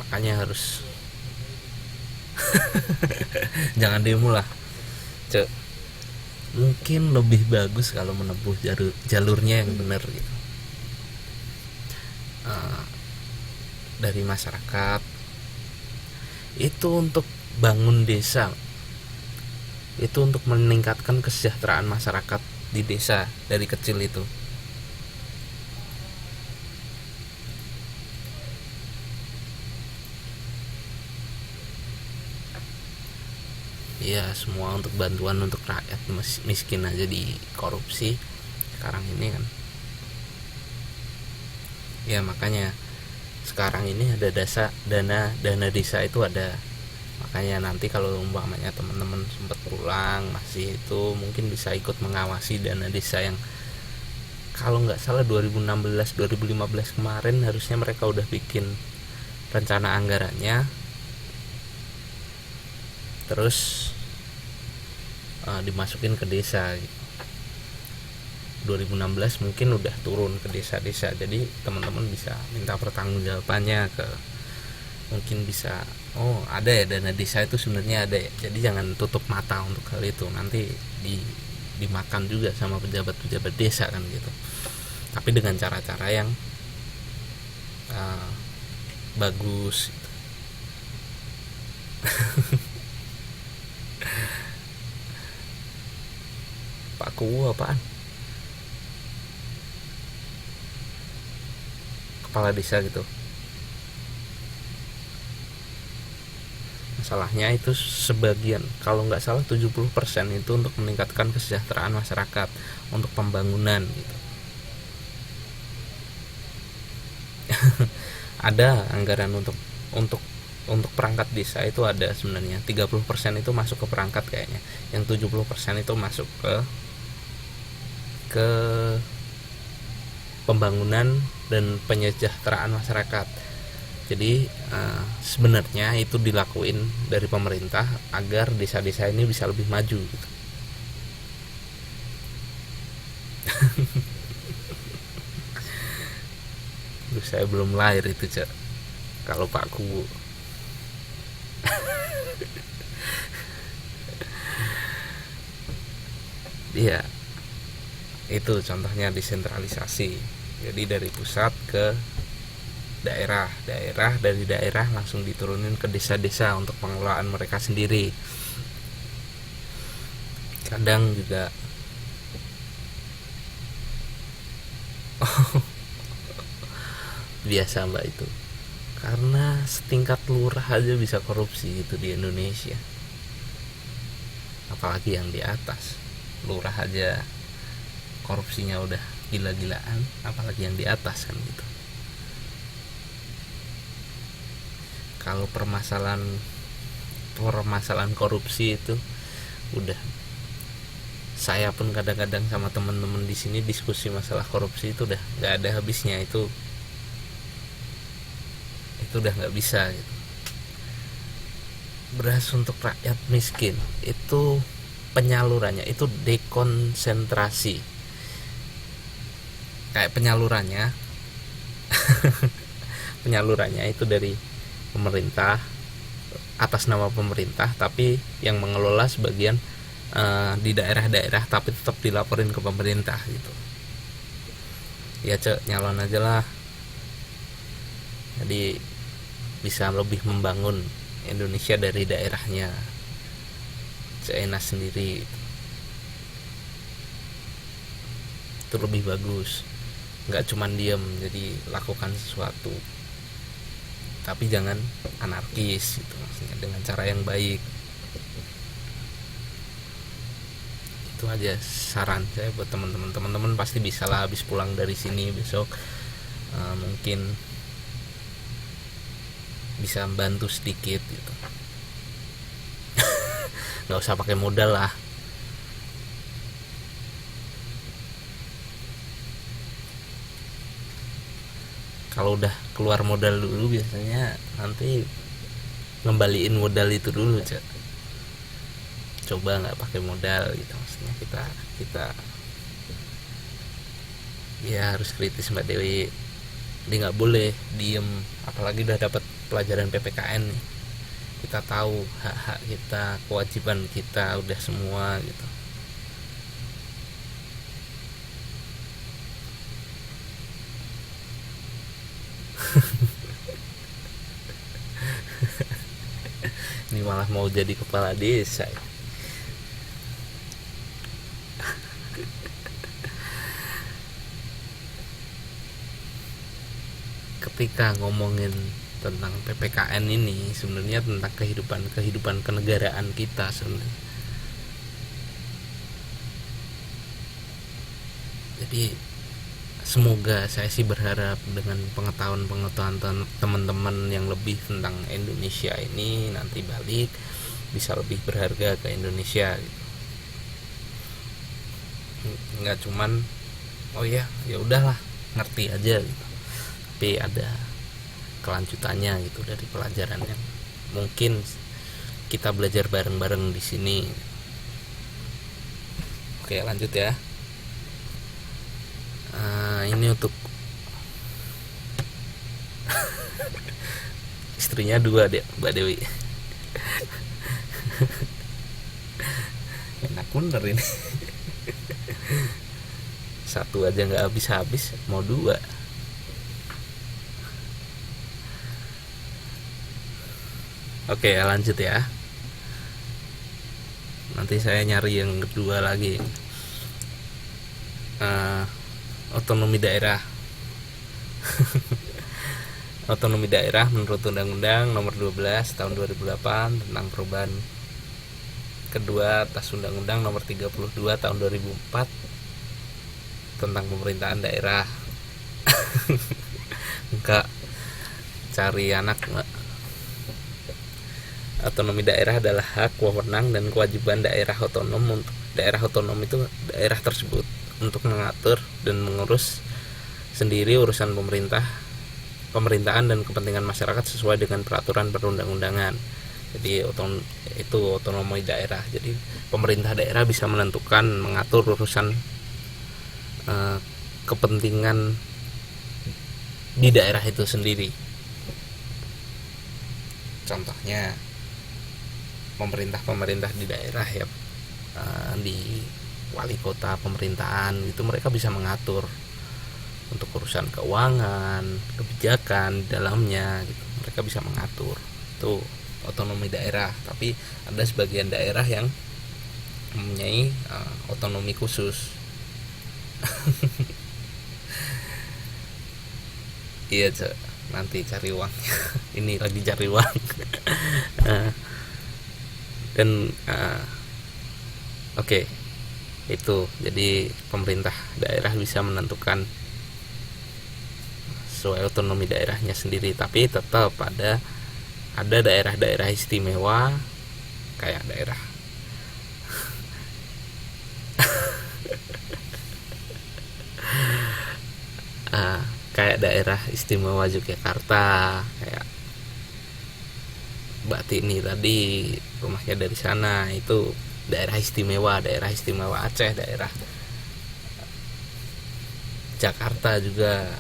Makanya harus jangan demo lah, Cek. Mungkin lebih bagus kalau menempuh jalurnya yang benar gitu. Dari masyarakat itu untuk bangun desa, itu untuk meningkatkan kesejahteraan masyarakat di desa dari kecil itu. Ya semua untuk bantuan untuk rakyat miskin aja di korupsi sekarang ini kan. Ya makanya sekarang ini ada dana desa itu ada. Makanya nanti kalau umpamanya teman-teman sempat pulang masih itu, mungkin bisa ikut mengawasi dana desa yang kalau nggak salah 2016-2015 kemarin harusnya mereka udah bikin rencana anggarannya, terus dimasukin ke desa gitu. 2016 mungkin udah turun ke desa-desa, jadi teman-teman bisa minta pertanggungjawabannya ke, mungkin bisa, oh ada ya dana desa itu sebenarnya ada ya. Jadi jangan tutup mata untuk hal itu, nanti dimakan juga sama pejabat-pejabat desa kan gitu. Tapi dengan cara-cara yang bagus gitu. Pak Kuwu apaan? Kepala desa gitu. Masalahnya itu sebagian, kalau nggak salah 70% itu untuk meningkatkan kesejahteraan masyarakat, untuk pembangunan gitu. Ada anggaran untuk perangkat desa itu ada sebenarnya. 30% itu masuk ke perangkat kayaknya. Yang 70% itu masuk ke pembangunan dan penyejahteraan masyarakat. Jadi sebenarnya itu dilakuin dari pemerintah agar desa-desa ini bisa lebih maju gitu. Saya belum lahir itu, Cak. Kalau Pak Kuwu. Iya. Itu contohnya desentralisasi. Jadi dari pusat ke daerah, dari daerah langsung diturunin ke desa-desa untuk pengelolaan mereka sendiri. Kadang juga biasa mbak itu, karena setingkat lurah aja bisa korupsi gitu di Indonesia, apalagi yang di atas. Lurah aja korupsinya udah gila-gilaan, apalagi yang di atas kan gitu. Kalau permasalahan korupsi itu udah, saya pun kadang-kadang sama teman-teman di sini diskusi masalah korupsi itu udah nggak ada habisnya. Itu udah nggak bisa gitu. Beras untuk rakyat miskin itu penyalurannya itu dekonsentrasi, kayak penyalurannya itu dari pemerintah atas nama pemerintah, tapi yang mengelola sebagian di daerah-daerah, tapi tetap dilaporin ke pemerintah gitu. Ya Cek, nyalon aja lah, jadi bisa lebih membangun Indonesia dari daerahnya seenak sendiri, itu lebih bagus. nggak cuman diem, jadi lakukan sesuatu tapi jangan anarkis gitu, maksudnya dengan cara yang baik. Itu aja saran saya buat teman-teman. Teman-teman pasti bisa lah habis pulang dari sini besok, mungkin bisa bantu sedikit gitu. Nggak usah pakai modal lah. Kalau udah keluar modal dulu biasanya nanti ngembaliin modal itu dulu, Cak. Coba nggak pakai modal gitu, maksudnya kita ya harus kritis Mbak Dewi. Jadi nggak boleh diem, apalagi udah dapat pelajaran PPKN nih. Kita tahu hak-hak kita, kewajiban kita udah semua gitu. Ini malah mau jadi kepala desa ya. Ketika ngomongin tentang PPKN ini sebenarnya tentang kehidupan kenegaraan kita sebenarnya. Jadi semoga, saya sih berharap dengan pengetahuan teman-teman yang lebih tentang Indonesia ini, nanti balik bisa lebih berharga ke Indonesia gitu. Nggak cuman oh ya udahlah ngerti aja gitu, tapi ada kelanjutannya gitu dari pelajaran yang mungkin kita belajar bareng-bareng di sini. Oke, lanjut ya. Ini untuk istrinya 2 deh Mbak Dewi. Enak bener ini. Satu aja nggak habis-habis, mau 2. Oke, lanjut ya. Nanti saya nyari yang kedua lagi. Otonomi daerah. Otonomi daerah menurut Undang-Undang Nomor 12 Tahun 2008 tentang perubahan kedua atas Undang-Undang Nomor 32 Tahun 2004 tentang pemerintahan daerah. Enggak, cari anak enggak. Otonomi daerah adalah hak, wewenang, dan kewajiban daerah otonom. Daerah otonom itu daerah tersebut untuk mengatur dan mengurus sendiri urusan pemerintahan dan kepentingan masyarakat sesuai dengan peraturan perundang-undangan. Jadi itu otonomi daerah. Jadi pemerintah daerah bisa menentukan, mengatur urusan kepentingan di daerah itu sendiri. Contohnya pemerintah di daerah ya, di wali kota pemerintahan itu mereka bisa mengatur untuk urusan keuangan, kebijakan di dalamnya gitu. Mereka bisa mengatur. Itu otonomi daerah. Tapi ada sebagian daerah yang mempunyai otonomi khusus. Iya, nanti cari uangnya. Ini lagi cari uang. Dan oke. Itu jadi pemerintah daerah bisa menentukan sesuai otonomi daerahnya sendiri, tapi tetap ada daerah-daerah istimewa kayak daerah kayak daerah istimewa Yogyakarta, kayak Mbak Tini tadi rumahnya dari sana, itu daerah istimewa Aceh, daerah Jakarta juga,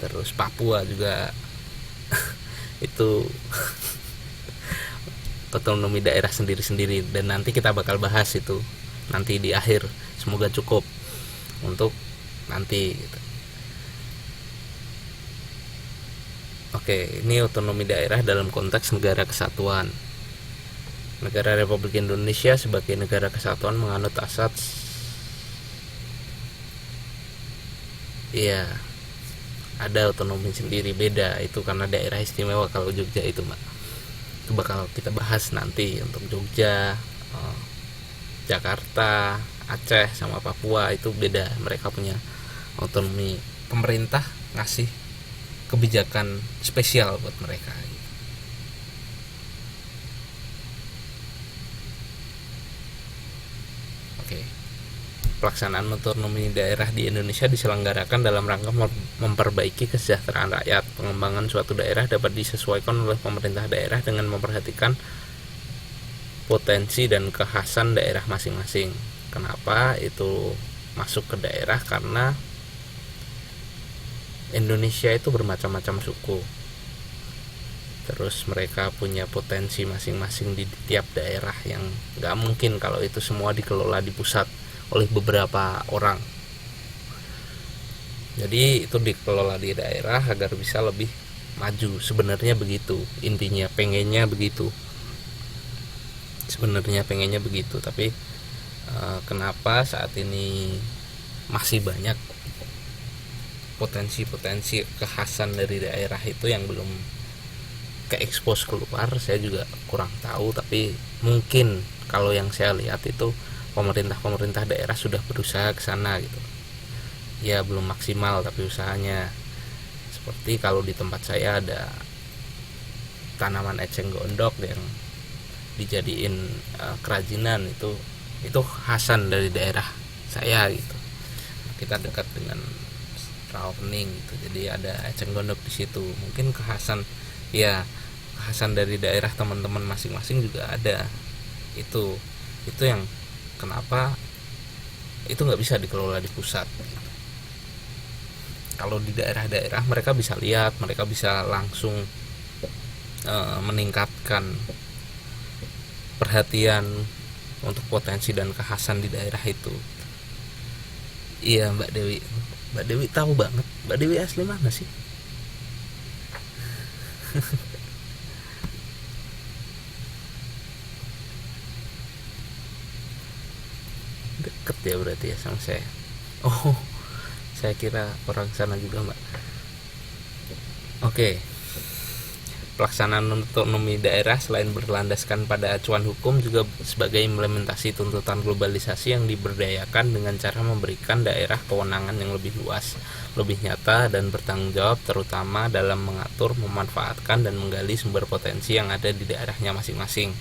terus Papua juga. Itu otonomi daerah sendiri-sendiri, dan nanti kita bakal bahas itu nanti di akhir. Semoga cukup untuk nanti gitu. Oke, ini otonomi daerah dalam konteks negara kesatuan. Negara Republik Indonesia sebagai negara kesatuan menganut asas Iya, ada otonomi sendiri, beda itu karena daerah istimewa. Kalau Jogja itu mbak, itu bakal kita bahas nanti. Untuk Jogja, Jakarta, Aceh sama Papua itu beda, mereka punya otonomi. Pemerintah ngasih kebijakan spesial buat mereka. Oke. Pelaksanaan otonomi daerah di Indonesia diselenggarakan dalam rangka memperbaiki kesejahteraan rakyat. Pengembangan suatu daerah dapat disesuaikan oleh pemerintah daerah dengan memperhatikan potensi dan kekhasan daerah masing-masing. Kenapa itu masuk ke daerah? Karena Indonesia itu bermacam-macam suku. Terus mereka punya potensi masing-masing di tiap daerah yang nggak mungkin kalau itu semua dikelola di pusat oleh beberapa orang. Jadi itu dikelola di daerah agar bisa lebih maju. Sebenarnya begitu intinya, pengennya begitu. Tapi kenapa saat ini masih banyak potensi-potensi kekhasan dari daerah itu yang belum ke-expose keluar, saya juga kurang tahu. Tapi mungkin kalau yang saya lihat itu pemerintah daerah sudah berusaha ke sana gitu. Ya belum maksimal tapi usahanya. Seperti kalau di tempat saya ada tanaman eceng gondok yang dijadiin kerajinan, itu khasan dari daerah saya gitu. Kita dekat dengan Rawapening gitu, jadi ada eceng gondok di situ. Mungkin kekhasan dari daerah teman-teman masing-masing juga ada. Itu yang kenapa itu nggak bisa dikelola di pusat. Kalau di daerah-daerah mereka bisa lihat, mereka bisa langsung meningkatkan perhatian untuk potensi dan kekhasan di daerah itu. Iya Mbak Dewi tahu banget. Mbak Dewi asli mana sih? Deket ya berarti ya sama saya. Oh, saya kira orang sana juga Mbak. Oke. Pelaksanaan otonomi daerah selain berlandaskan pada acuan hukum juga sebagai implementasi tuntutan globalisasi yang diberdayakan dengan cara memberikan daerah kewenangan yang lebih luas, lebih nyata dan bertanggung jawab, terutama dalam mengatur, memanfaatkan dan menggali sumber potensi yang ada di daerahnya masing-masing.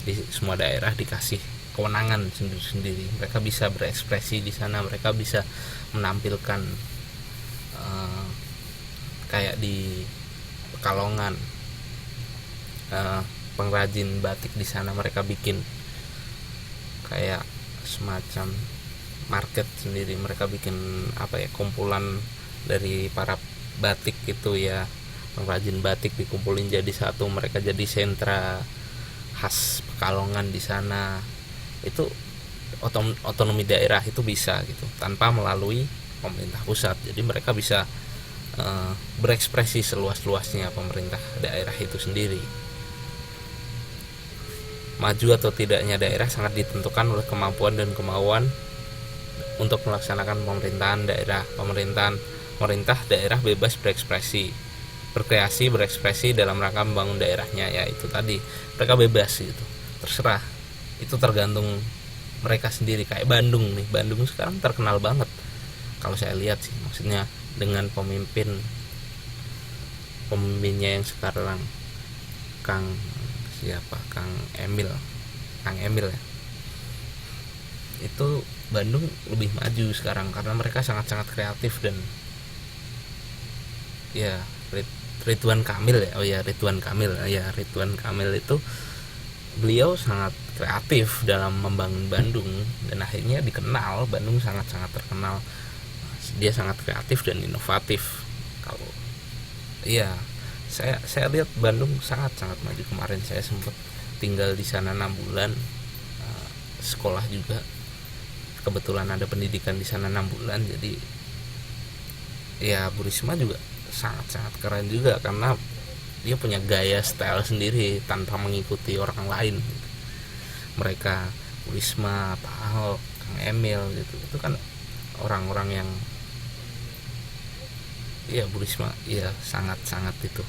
Di semua daerah dikasih kewenangan sendiri-sendiri. Mereka bisa berekspresi di sana, mereka bisa menampilkan kayak di Pekalongan, pengrajin batik di sana mereka bikin kayak semacam market sendiri. Mereka bikin kumpulan dari para batik itu ya, pengrajin batik dikumpulin jadi satu, mereka jadi sentra khas Pekalongan di sana. Itu otonomi daerah itu bisa gitu tanpa melalui pemerintah pusat. Jadi mereka bisa berekspresi seluas-luasnya pemerintah daerah itu sendiri. Maju atau tidaknya daerah sangat ditentukan oleh kemampuan dan kemauan untuk melaksanakan pemerintahan daerah. Pemerintah daerah bebas berekspresi, berkreasi, berekspresi dalam rangka membangun daerahnya. Ya itu tadi, mereka bebas gitu, terserah. Itu tergantung mereka sendiri. Kayak Bandung nih, Bandung sekarang terkenal banget kalau saya lihat sih, maksudnya dengan pemimpinnya yang sekarang Kang Emil ya. Itu Bandung lebih maju sekarang karena mereka sangat-sangat kreatif. Dan ya Ridwan Kamil itu beliau sangat kreatif dalam membangun Bandung dan akhirnya dikenal. Bandung sangat-sangat terkenal, dia sangat kreatif dan inovatif. Kalau saya lihat Bandung sangat-sangat maju. Kemarin saya sempat tinggal di sana 6 bulan, sekolah juga, kebetulan ada pendidikan di sana 6 bulan. Jadi ya Bu Risma juga sangat-sangat keren juga karena dia punya gaya style sendiri tanpa mengikuti orang lain. Mereka Bu Risma, Pak Ahok, Kang Emil gitu, itu kan orang-orang yang Iya Bu Risma, iya sangat-sangat itu.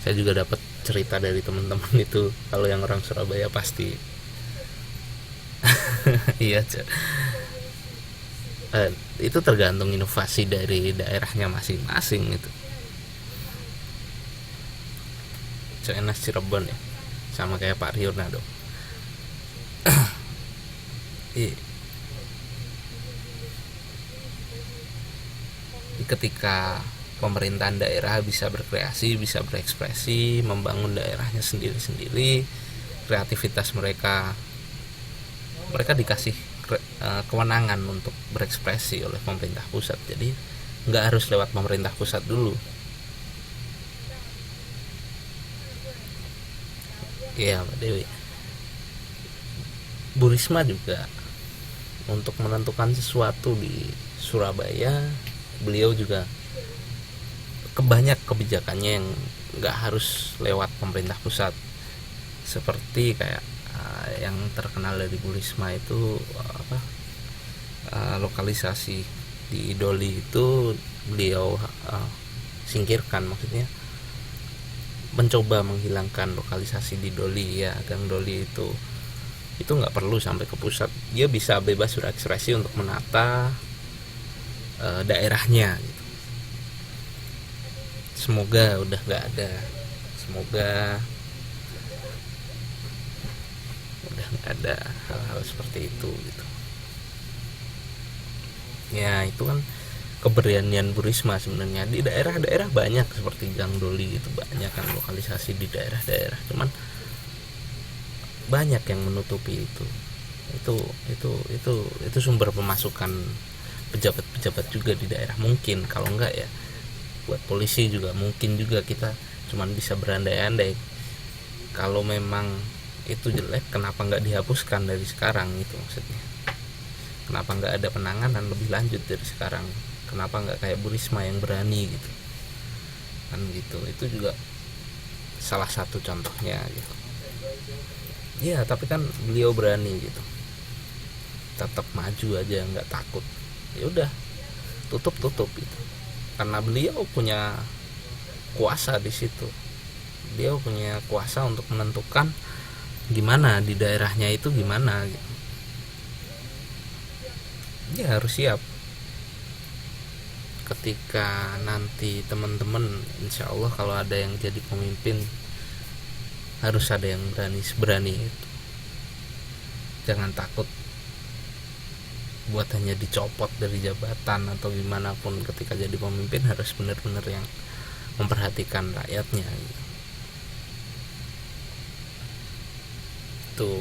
Saya juga dapat cerita dari teman-teman itu, kalau yang orang Surabaya pasti. Iya, itu tergantung inovasi dari daerahnya masing-masing itu. Enas Cirebon ya, sama kayak Pak Rionado. Ketika pemerintahan daerah bisa berkreasi, bisa berekspresi, membangun daerahnya sendiri-sendiri, kreativitas mereka dikasih kewenangan untuk berekspresi oleh pemerintah pusat. Jadi nggak harus lewat pemerintah pusat dulu. Iya Mbak Dewi, Bu Risma juga untuk menentukan sesuatu di Surabaya, beliau juga kebanyak kebijakannya yang nggak harus lewat pemerintah pusat. Seperti kayak yang terkenal dari Bu Risma itu lokalisasi di Doli itu beliau singkirkan, maksudnya mencoba menghilangkan lokalisasi di Doli ya, Gang Doli itu nggak perlu sampai ke pusat, dia bisa bebas berekspresi untuk menata daerahnya gitu. Semoga udah nggak ada, semoga udah nggak ada hal-hal seperti itu gitu. Ya itu kan keberanian Bu Risma sebenarnya. Di daerah-daerah banyak seperti Gang Doli itu, banyak kan lokalisasi di daerah-daerah, cuman banyak yang menutupi itu sumber pemasukan pejabat-pejabat juga di daerah. Mungkin kalau enggak ya buat polisi juga, mungkin juga kita cuman bisa berandai-andai. Kalau memang itu jelek, kenapa nggak dihapuskan dari sekarang, itu maksudnya. Kenapa nggak ada penanganan lebih lanjut dari sekarang, kenapa nggak kayak Bu Risma yang berani gitu kan, gitu. Itu juga salah satu contohnya gitu. Iya, tapi kan beliau berani gitu, tetap maju aja, nggak takut. Ya udah, tutup gitu, karena beliau punya kuasa di situ. Beliau punya kuasa untuk menentukan gimana di daerahnya itu gimana gitu. Ya harus siap ketika nanti teman-teman, insya Allah kalau ada yang jadi pemimpin, harus ada yang berani itu. Jangan takut buat hanya dicopot dari jabatan atau gimana pun. Ketika jadi pemimpin harus benar-benar yang memperhatikan rakyatnya gitu. Itu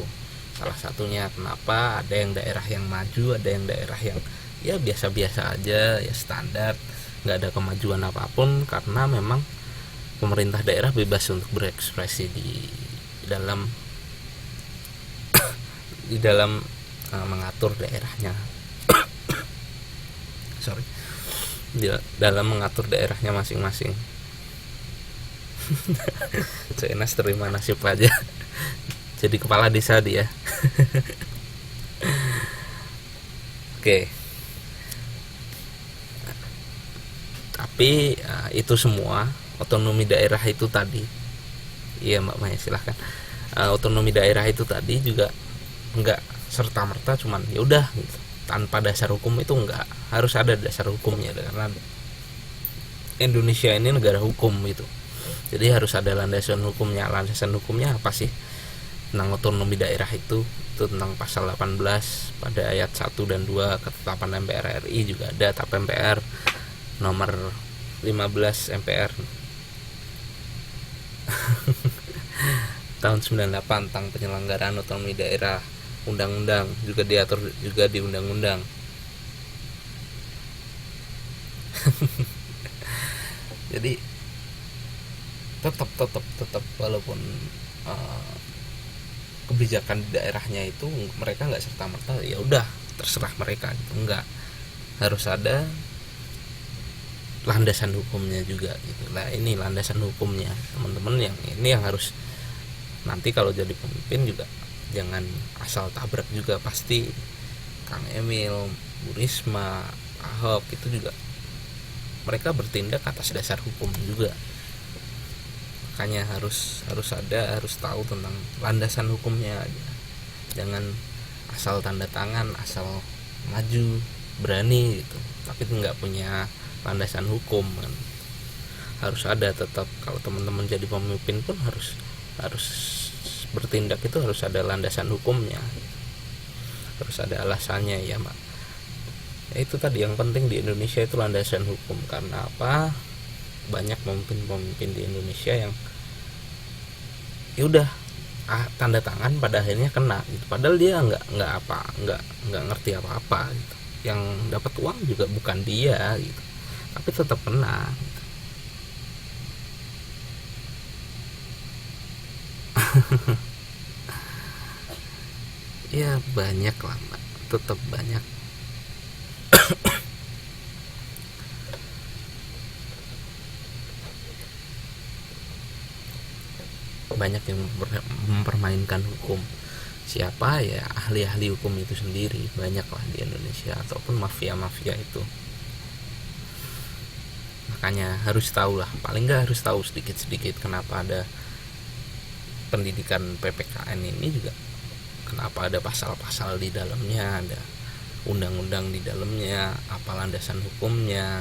salah satunya kenapa ada yang daerah yang maju, ada yang daerah yang ya biasa-biasa aja, ya standar, nggak ada kemajuan apapun, karena memang pemerintah daerah bebas untuk berekspresi dalam mengatur daerahnya. Dalam mengatur daerahnya masing-masing. Cenas terima nasib aja jadi kepala desa dia. Oke. Tapi itu semua otonomi daerah itu tadi, iya Mbak Maya silahkan. Otonomi daerah itu tadi juga nggak serta merta cuman ya udah gitu, tanpa dasar hukum. Itu nggak harus ada dasar hukumnya, karena Indonesia ini negara hukum gitu. Jadi harus ada landasan hukumnya. Landasan hukumnya apa sih tentang otonomi daerah itu tentang pasal 18 pada ayat 1 dan 2 ketetapan MPR RI, juga ada TAP MPR nomor 15 MPR tahun 98 tentang penyelenggaraan otonomi daerah. Undang-undang juga diatur juga di undang-undang. Jadi tetap walaupun kebijakan di daerahnya itu mereka nggak serta merta ya udah terserah mereka gitu, nggak, harus ada landasan hukumnya juga gitu. Nah ini landasan hukumnya teman-teman, yang ini yang harus nanti kalau jadi pemimpin juga jangan asal tabrak juga. Pasti Kang Emil, Bu Risma, Ahok itu juga mereka bertindak atas dasar hukum juga. Makanya harus tahu tentang landasan hukumnya aja. Jangan asal tanda tangan, asal maju berani gitu tapi nggak punya landasan hukum kan. Harus ada tetap, kalau teman-teman jadi pemimpin pun harus bertindak itu harus ada landasan hukumnya, harus ada alasannya ya Mak. Ya, itu tadi yang penting di Indonesia itu landasan hukum. Karena apa? Banyak pemimpin di Indonesia yang ya udah tanda tangan pada akhirnya kena gitu. Padahal dia nggak ngerti apa-apa gitu. Yang dapat uang juga bukan dia gitu. Tapi tetap kena gitu. Ya banyak lah Mbak, tetap banyak. Banyak yang mempermainkan hukum. Siapa ya ahli-ahli hukum itu sendiri banyak lah di Indonesia, ataupun mafia-mafia itu. Makanya harus tahu lah, paling nggak harus tahu sedikit-sedikit kenapa ada pendidikan PPKN ini juga, kenapa ada pasal-pasal di dalamnya, ada undang-undang di dalamnya, apa landasan hukumnya.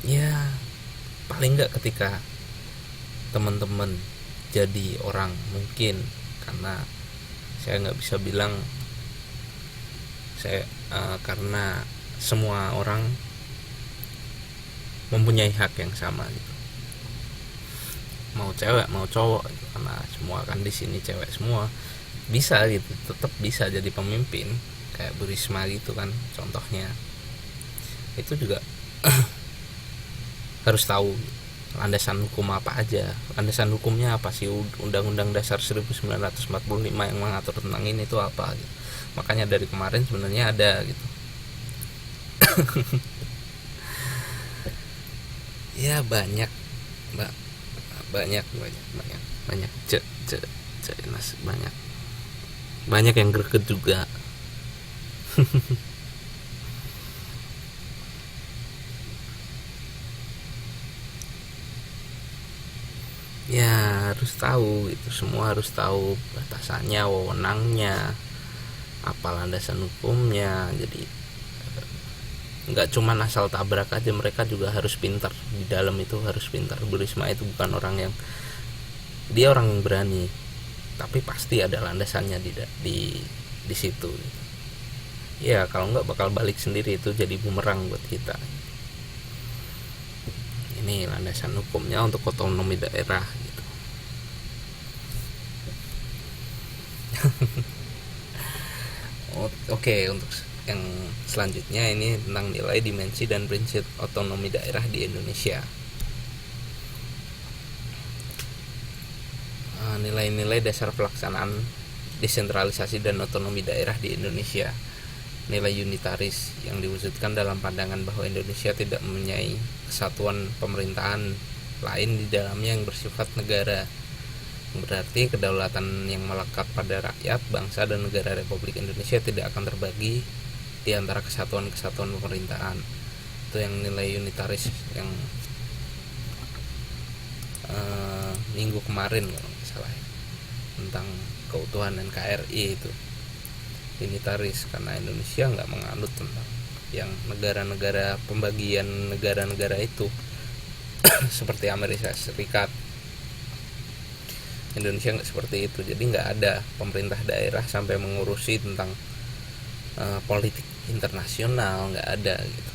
Ya paling nggak ketika teman-teman jadi orang, mungkin karena saya nggak bisa bilang saya karena semua orang mempunyai hak yang sama gitu, mau cewek mau cowok gitu. Karena semua kan di sini cewek semua bisa gitu, tetap bisa jadi pemimpin kayak Bu Risma gitu kan contohnya. Itu juga harus tahu landasan hukum apa aja. Landasan hukumnya apa sih? Undang-Undang Dasar 1945 yang mengatur tentang ini itu apa gitu. Makanya dari kemarin sebenarnya ada gitu. Ya banyak Mbak, banyak banyak yang greget juga. Ya harus tahu, itu semua harus tahu batasannya, wewenangnya, apa landasan hukumnya. Jadi nggak cuma asal tabrak aja, mereka juga harus pintar di dalam itu, harus pintar. Bu Risma itu bukan orang yang, dia orang yang berani, tapi pasti ada landasannya di situ. Ya kalau nggak bakal balik sendiri, itu jadi bumerang buat kita. Ini landasan hukumnya untuk otonomi daerah gitu. Oke, untuk yang selanjutnya ini tentang nilai, dimensi, dan prinsip otonomi daerah di Indonesia. Nilai-nilai dasar pelaksanaan desentralisasi dan otonomi daerah di Indonesia. Nilai unitaris yang diwujudkan dalam pandangan bahwa Indonesia tidak mempunyai kesatuan pemerintahan lain di dalamnya yang bersifat negara. Berarti kedaulatan yang melekat pada rakyat, bangsa, dan negara Republik Indonesia tidak akan terbagi di antara kesatuan-kesatuan pemerintahan. Itu yang nilai unitaris yang minggu kemarin kalau nggak salah ya, tentang keutuhan NKRI itu unitaris. Karena Indonesia nggak menganut tentang yang negara-negara, pembagian negara-negara itu seperti Amerika Serikat. Indonesia nggak seperti itu, jadi nggak ada pemerintah daerah sampai mengurusi tentang politik internasional, nggak ada gitu.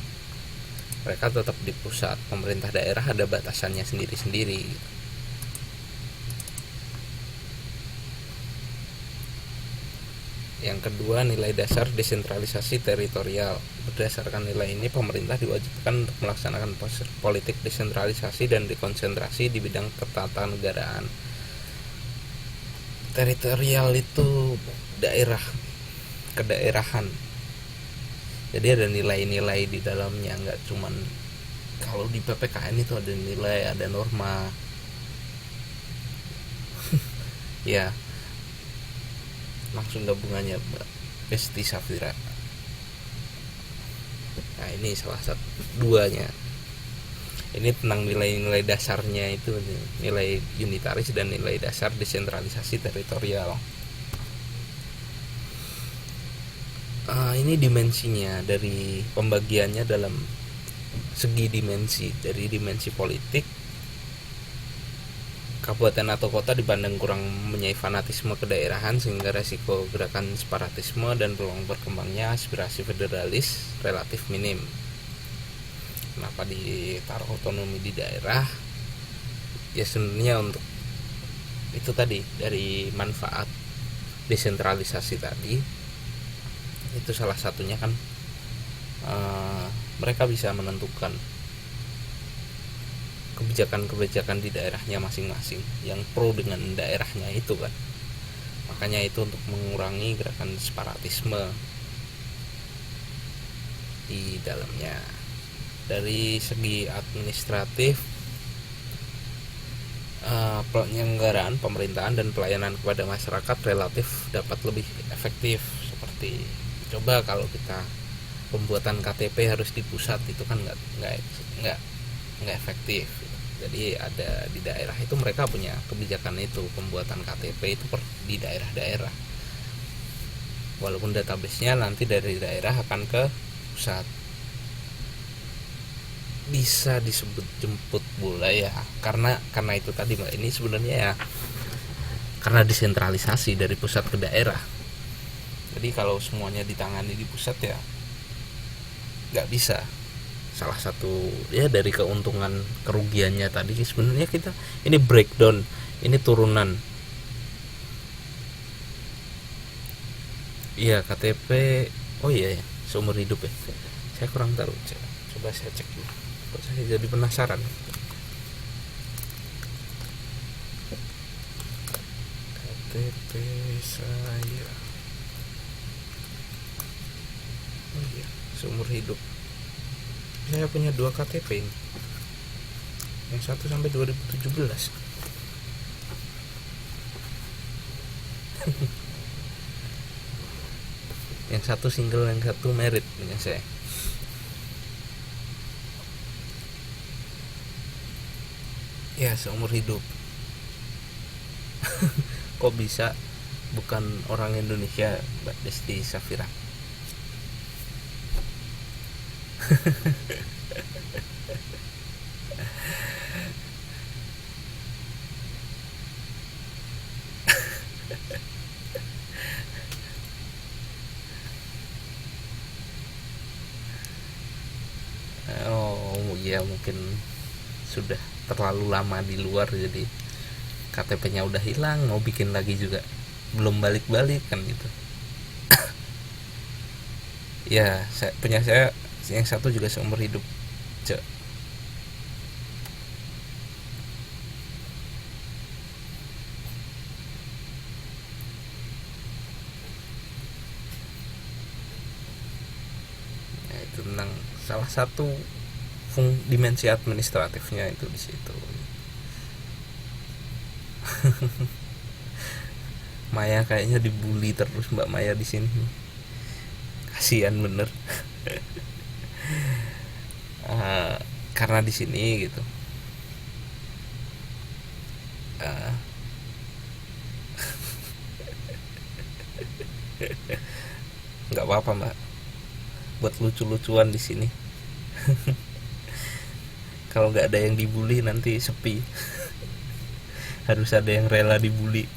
Mereka tetap di pusat, pemerintah daerah ada batasannya sendiri-sendiri gitu. Yang kedua, nilai dasar desentralisasi teritorial. Berdasarkan nilai ini, pemerintah diwajibkan untuk melaksanakan politik desentralisasi dan dekonsentrasi di bidang ketatanegaraan. Teritorial itu daerah, kedaerahan. Jadi ada nilai-nilai di dalamnya, nggak cuman kalau di PPKN itu ada nilai, ada norma. Ya, langsung gabungannya Mbak Besti Safira. Nah ini salah satu duanya. Ini tentang nilai-nilai dasarnya itu, nilai unitaris dan nilai dasar desentralisasi teritorial. Ini dimensinya dari pembagiannya dalam segi dimensi, dari dimensi politik. Kabupaten atau kota dipandang kurang mempunyai fanatisme kedaerahan sehingga resiko gerakan separatisme dan peluang berkembangnya aspirasi federalis relatif minim. Kenapa ditaruh otonomi di daerah? Ya sebenarnya untuk itu tadi, dari manfaat desentralisasi tadi, itu salah satunya kan mereka bisa menentukan kebijakan-kebijakan di daerahnya masing-masing yang pro dengan daerahnya itu kan. Makanya itu untuk mengurangi gerakan separatisme di dalamnya. Dari segi administratif, penyelenggaraan pemerintahan dan pelayanan kepada masyarakat relatif dapat lebih efektif. Seperti coba kalau kita pembuatan KTP harus di pusat, itu kan nggak efektif. Jadi ada di daerah itu mereka punya kebijakan itu, pembuatan KTP itu di daerah-daerah. Walaupun database-nya nanti dari daerah akan ke pusat. Bisa disebut jemput bola ya, karena itu tadi Mbak, ini sebenarnya ya karena desentralisasi dari pusat ke daerah. Jadi kalau semuanya ditangani di pusat ya nggak bisa. Salah satu ya dari keuntungan kerugiannya tadi sebenarnya kita ini breakdown, ini turunan. Iya KTP, oh iya ya, seumur hidup ya. Saya kurang tahu, coba saya cek dulu. Kok saya jadi penasaran. KTP saya, oh iya, seumur hidup. Saya punya 2 KTP ini. Yang satu sampai 2017. Yang satu single, yang satu married punya saya. Ya seumur hidup. Kok bisa bukan orang Indonesia, Mbak Desti Safira? Oh iya, mungkin sudah terlalu lama di luar jadi KTP-nya udah hilang, mau bikin lagi juga belum balik-balik kan gitu. Ya punya saya yang satu juga seumur hidup, Cek. Ya, itu tentang salah satu dimensi administratifnya itu di situ. Maya kayaknya dibully terus Mbak Maya di sini. Kasihan bener. Karena di sini gitu. Nggak apa-apa Mbak. Buat lucu-lucuan di sini. Kalau nggak ada yang dibully nanti sepi. Harus ada yang rela dibully.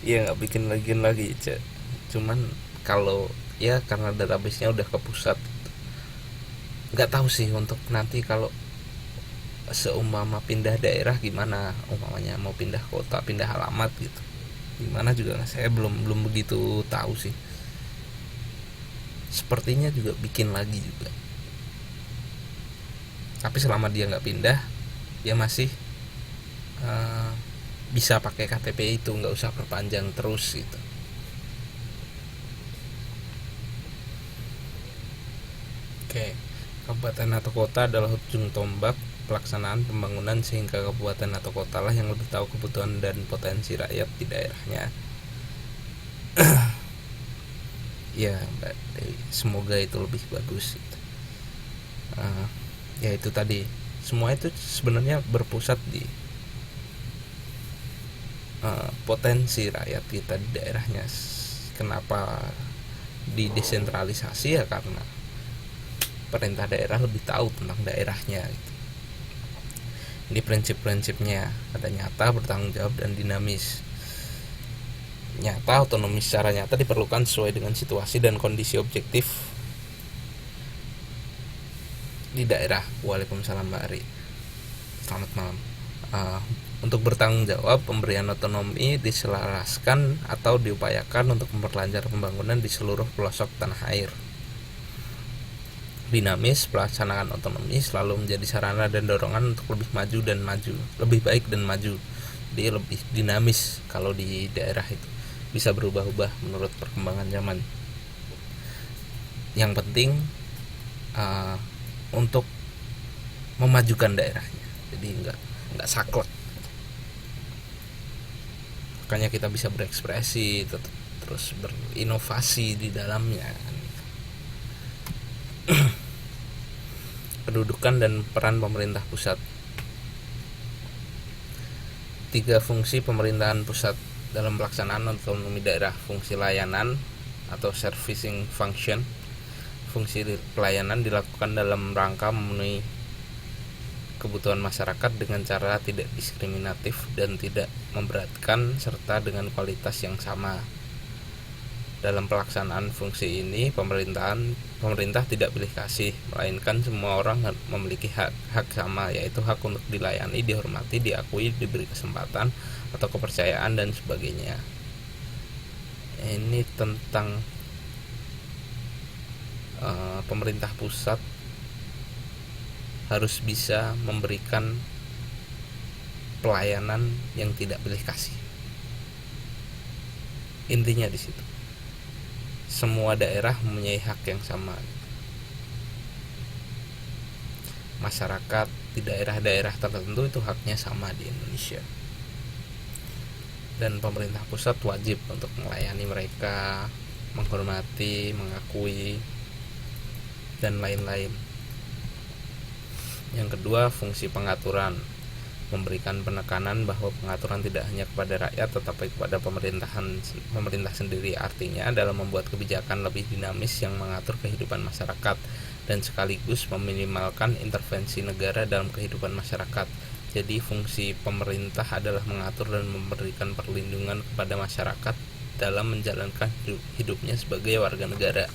Iya nggak bikin lagi Cek. Cuman kalau ya karena database-nya udah ke pusat, nggak tahu sih untuk nanti kalau seumpama pindah daerah gimana, umpamanya mau pindah kota, pindah alamat gitu, gimana juga saya belum begitu tahu sih. Sepertinya juga bikin lagi juga, tapi selama dia nggak pindah dia masih bisa pakai KTP itu, nggak usah perpanjang terus gitu. Oke, kabupaten atau kota adalah ujung tombak pelaksanaan pembangunan, sehingga kabupaten atau kota lah yang lebih tahu kebutuhan dan potensi rakyat di daerahnya. Ya Mbak Dewi, semoga itu lebih bagus gitu. Ya itu tadi, semua itu sebenarnya berpusat di potensi rakyat kita di daerahnya. Kenapa didesentralisasi? Ya karena pemerintah daerah lebih tahu tentang daerahnya gitu. Ini prinsip-prinsipnya, ada nyata, bertanggung jawab, dan dinamis. Nyata, otonomi secara nyata diperlukan sesuai dengan situasi dan kondisi objektif di daerah. Waalaikumsalam Mbak Ari, selamat malam. Untuk bertanggung jawab, pemberian otonomi diselaraskan atau diupayakan untuk memperlancar pembangunan di seluruh pelosok tanah air. Dinamis, pelaksanaan otonomi selalu menjadi sarana dan dorongan untuk lebih maju dan maju, lebih baik dan maju. Jadi lebih dinamis kalau di daerah itu, bisa berubah-ubah menurut perkembangan zaman. Yang penting untuk memajukan daerahnya, jadi nggak saklek. Makanya kita bisa berekspresi, terus berinovasi di dalamnya. Kedudukan dan peran pemerintah pusat. 3 fungsi pemerintahan pusat dalam pelaksanaan otonomi daerah. Fungsi layanan atau servicing function. Fungsi pelayanan dilakukan dalam rangka memenuhi kebutuhan masyarakat dengan cara tidak diskriminatif dan tidak memberatkan, serta dengan kualitas yang sama. Dalam pelaksanaan fungsi ini, pemerintah tidak pilih kasih, melainkan semua orang memiliki hak sama, yaitu hak untuk dilayani, dihormati, diakui, diberi kesempatan atau kepercayaan, dan sebagainya. Ini tentang pemerintah pusat harus bisa memberikan pelayanan yang tidak pilih kasih. Intinya di situ. Semua daerah mempunyai hak yang sama. Masyarakat di daerah-daerah tertentu itu haknya sama di Indonesia. Dan pemerintah pusat wajib untuk melayani mereka, menghormati, mengakui, dan lain-lain. Yang kedua, fungsi pengaturan. Memberikan penekanan bahwa pengaturan tidak hanya kepada rakyat tetapi kepada pemerintah sendiri. Artinya dalam membuat kebijakan lebih dinamis yang mengatur kehidupan masyarakat dan sekaligus meminimalkan intervensi negara dalam kehidupan masyarakat. Jadi fungsi pemerintah adalah mengatur dan memberikan perlindungan kepada masyarakat dalam menjalankan hidupnya sebagai warga negara.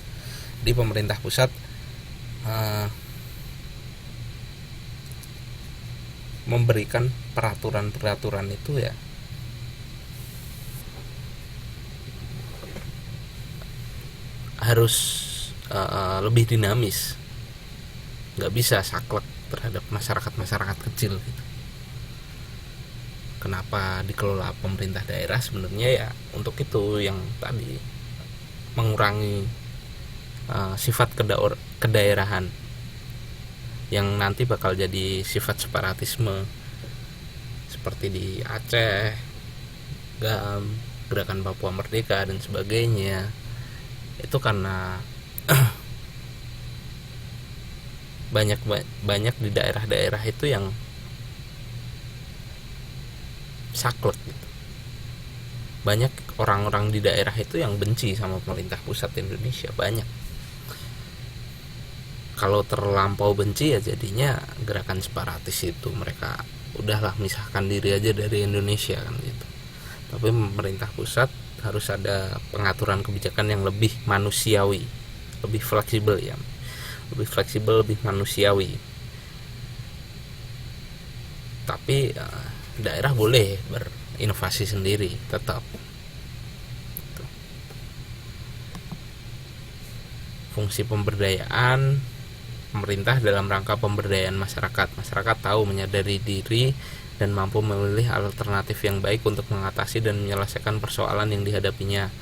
Di pemerintah pusat memberikan peraturan-peraturan itu ya harus lebih dinamis, nggak bisa saklek terhadap masyarakat kecil gitu. Kenapa dikelola pemerintah daerah? Sebenarnya ya untuk itu yang tadi, mengurangi sifat kedaerahan yang nanti bakal jadi sifat separatisme seperti di Aceh, GAM, Gerakan Papua Merdeka, dan sebagainya. Itu karena banyak di daerah-daerah itu yang saklek gitu. Banyak orang-orang di daerah itu yang benci sama pemerintah pusat Indonesia, banyak. Kalau terlampau benci ya jadinya gerakan separatis itu, mereka udahlah misahkan diri aja dari Indonesia kan gitu. Tapi pemerintah pusat harus ada pengaturan kebijakan yang lebih manusiawi, lebih fleksibel ya, lebih manusiawi. Tapi daerah boleh berinovasi sendiri tetap. Fungsi pemberdayaan pemerintah dalam rangka pemberdayaan masyarakat. Masyarakat tahu, menyadari diri, dan mampu memilih alternatif yang baik untuk mengatasi dan menyelesaikan persoalan yang dihadapinya.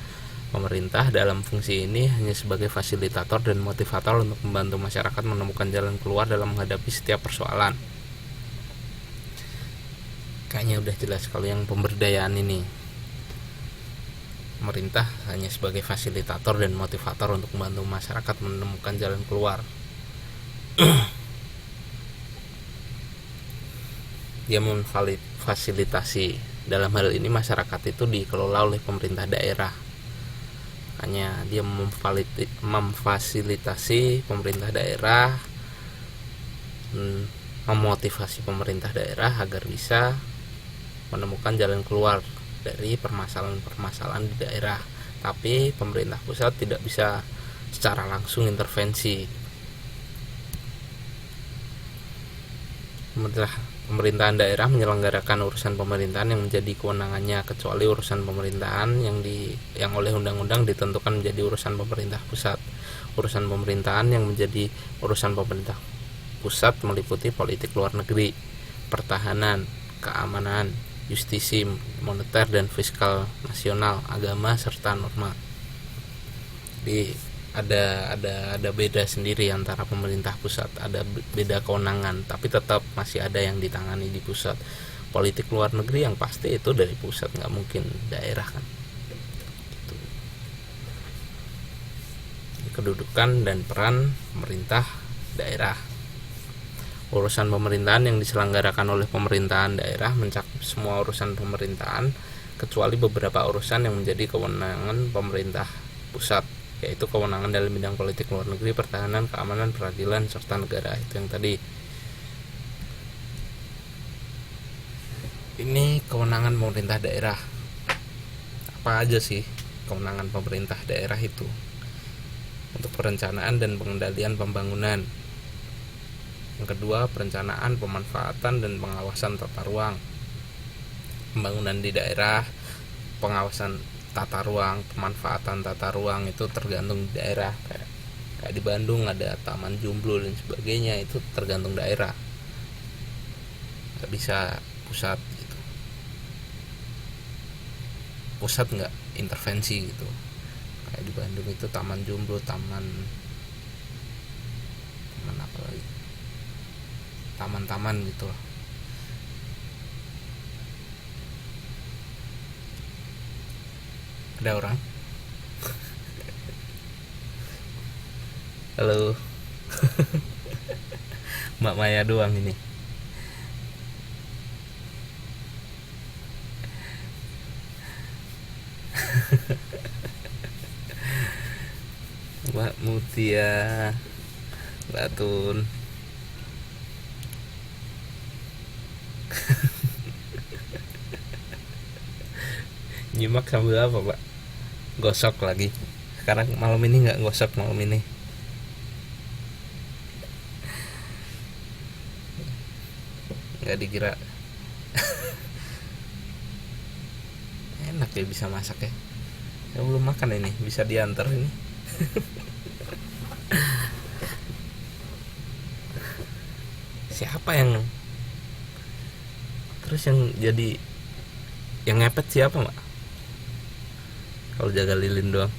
Pemerintah dalam fungsi ini hanya sebagai fasilitator dan motivator untuk membantu masyarakat menemukan jalan keluar dalam menghadapi setiap persoalan. Kayaknya udah jelas kalau yang pemberdayaan ini. Pemerintah hanya sebagai fasilitator dan motivator untuk membantu masyarakat menemukan jalan keluar. Dia memfasilitasi. Dalam hal ini masyarakat itu dikelola oleh pemerintah daerah. Hanya dia memfasilitasi pemerintah daerah, memotivasi pemerintah daerah agar bisa menemukan jalan keluar dari permasalahan-permasalahan di daerah. Tapi pemerintah pusat tidak bisa secara langsung intervensi. Pemerintahan daerah menyelenggarakan urusan pemerintahan yang menjadi kewenangannya, kecuali urusan pemerintahan yang oleh undang-undang ditentukan menjadi urusan pemerintah pusat. Urusan pemerintahan yang menjadi urusan pemerintah pusat meliputi politik luar negeri, pertahanan, keamanan, justisi, moneter dan fiskal nasional, agama serta norma. Jadi ada beda sendiri antara pemerintah pusat, ada beda kewenangan, tapi tetap masih ada yang ditangani di pusat. Politik luar negeri yang pasti itu dari pusat, nggak mungkin daerah kan. Gitu. Kedudukan dan peran pemerintah daerah. Urusan pemerintahan yang diselenggarakan oleh pemerintahan daerah mencakup semua urusan pemerintahan kecuali beberapa urusan yang menjadi kewenangan pemerintah pusat, yaitu kewenangan dalam bidang politik luar negeri, pertahanan, keamanan, peradilan, serta negara. Itu yang tadi. Ini kewenangan pemerintah daerah. Apa aja sih kewenangan pemerintah daerah itu? Untuk perencanaan dan pengendalian pembangunan. Yang kedua, perencanaan, pemanfaatan, dan pengawasan tata ruang. Pembangunan di daerah, pengawasan tata ruang, pemanfaatan tata ruang itu tergantung daerah. Kayak di Bandung ada Taman Jomblo dan sebagainya, itu tergantung daerah, nggak bisa pusat gitu. Pusat nggak intervensi gitu. Kayak di Bandung itu Taman Jomblo, taman apa lagi, taman-taman gitu loh. Ada orang? Halo. Mbak Maya doang ini. Mbak Mutia, Mbak Tun. Nyimak sambil apa, Pak? Gosok lagi. Sekarang malam ini nggak gosok malam ini. Nggak dikira. Enak ya bisa masak ya. Saya belum makan ini, bisa diantar ini. Siapa yang terus yang jadi yang ngepet siapa, Mak? Kalau jaga lilin doang.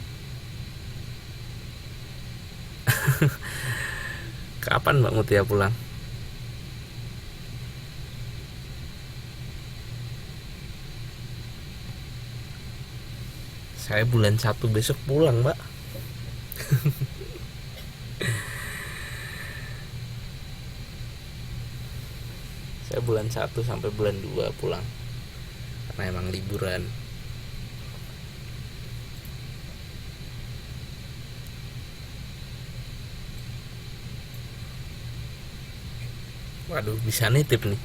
Kapan Mbak Mutia pulang? Saya bulan 1 besok pulang, Mbak. Saya bulan 1 sampai bulan 2 pulang. Karena emang liburan. Waduh, bisa nitip nih.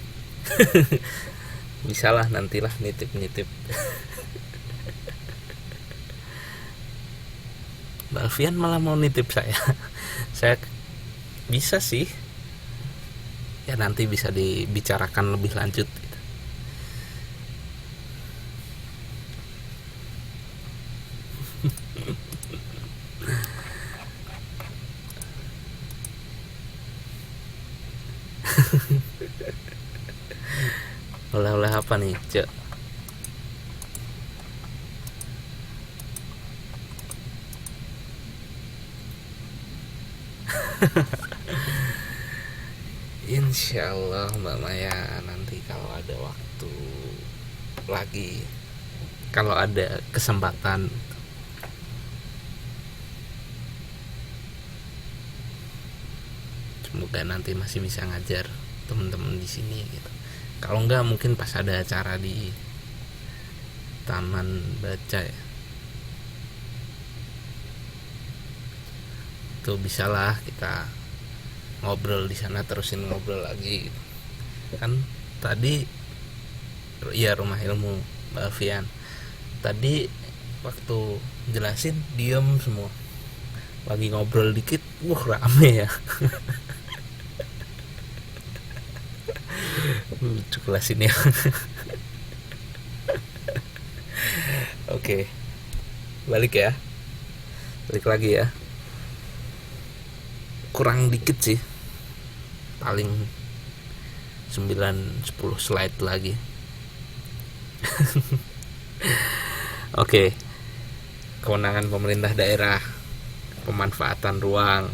Bisalah nantilah nitip. Mbak Alfian malah mau nitip saya. Saya bisa sih. Ya nanti bisa dibicarakan lebih lanjut gitu. Oleh-oleh apa nih, Cek? Insya Allah Mbak Maya, nanti kalau ada waktu lagi, kalau ada kesempatan, semoga nanti masih bisa ngajar teman-teman di sini gitu. Kalau enggak mungkin pas ada acara di taman baca ya, itu bisalah kita ngobrol di sana, terusin ngobrol lagi gitu. Kan tadi ya rumah ilmu Mbak Alfian, tadi waktu jelasin diem semua, lagi ngobrol dikit rame ya. Lucu kelas ini ya. Oke, balik ya, balik lagi ya. Kurang dikit sih, paling 9-10 slide lagi. Oke, kewenangan pemerintah daerah, pemanfaatan ruang,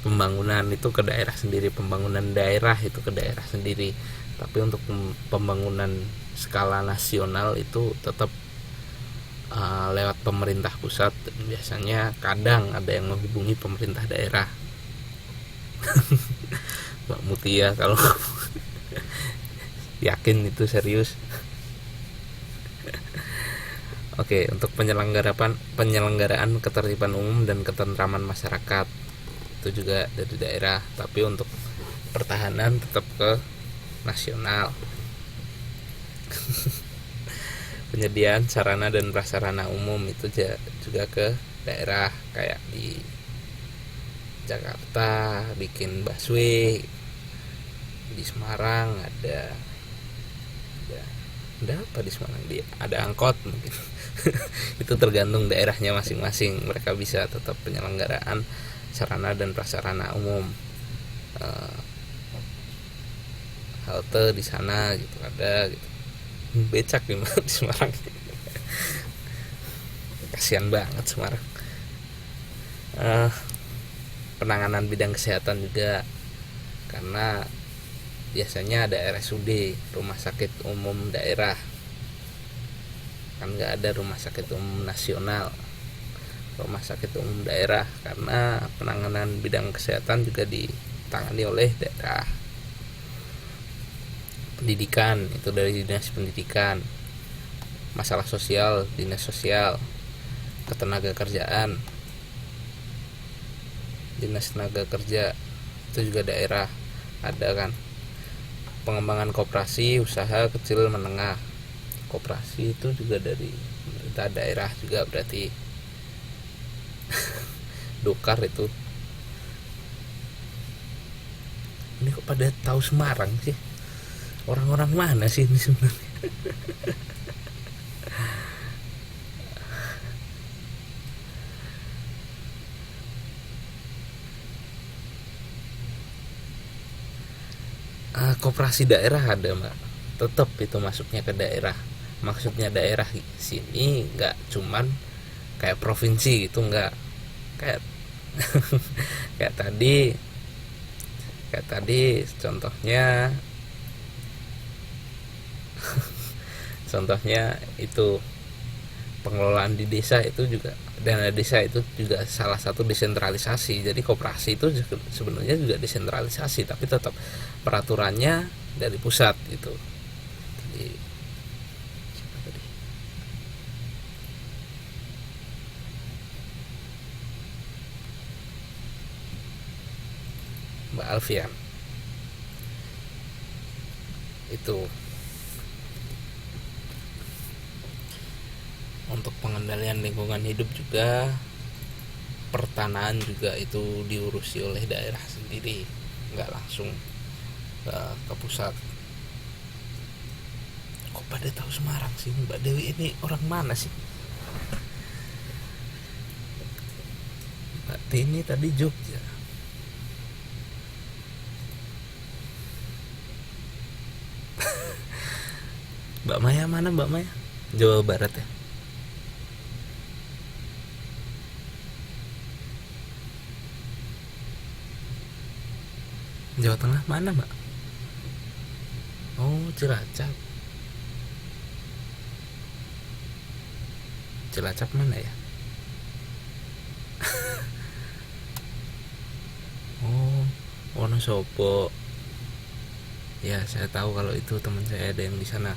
pembangunan itu ke daerah sendiri, pembangunan daerah itu ke daerah sendiri. Tapi untuk pembangunan skala nasional itu tetap lewat pemerintah pusat. Biasanya kadang ada yang menghubungi pemerintah daerah. Mbak Mutia kalau yakin itu serius. Oke, untuk penyelenggaraan ketertiban umum dan ketentraman masyarakat itu juga dari daerah, tapi untuk pertahanan tetap ke nasional. Penyediaan sarana dan prasarana umum itu juga ke daerah, kayak di Jakarta bikin busway, di Semarang ada apa di Semarang, ada angkot mungkin. Itu tergantung daerahnya masing-masing, mereka bisa tetap penyelenggaraan sarana dan prasarana umum. Halte di sana gitu ada gitu. Becak di Semarang. Kasihan banget Semarang. Penanganan bidang kesehatan juga, karena biasanya ada RSUD, rumah sakit umum daerah, kan nggak ada rumah sakit umum nasional, rumah sakit umum daerah, karena penanganan bidang kesehatan juga ditangani oleh daerah. Pendidikan itu dari dinas pendidikan, masalah sosial dinas sosial, ketenaga kerjaan dinas tenaga kerja itu juga daerah ada kan. Pengembangan koperasi usaha kecil menengah, koperasi itu juga dari pemerintah daerah juga berarti. Dokar itu, ini kok pada tahu Semarang sih, orang-orang mana sih ini sebenarnya? Koperasi daerah ada Mbak, tetap itu masuknya ke daerah. Maksudnya daerah sini nggak cuman kayak provinsi gitu, nggak kayak kayak tadi contohnya itu pengelolaan di desa itu juga, dana desa itu juga salah satu desentralisasi. Jadi koperasi itu sebenarnya juga desentralisasi, tapi tetap peraturannya dari pusat gitu. Jadi Mbak Alfian itu untuk pengendalian lingkungan hidup juga, pertanahan juga itu diurusi oleh daerah sendiri, nggak langsung ke pusat. Kok pada tahu Semarang sih? Mbak Dewi ini orang mana sih? Mbak Tini tadi Jogja. Mbak Maya mana Mbak Maya? Jawa Barat ya? Jawa Tengah mana, Mbak? Oh, Cilacap. Cilacap mana ya? Oh, Wonosobo. Ya, saya tahu kalau itu teman saya ada yang di sana.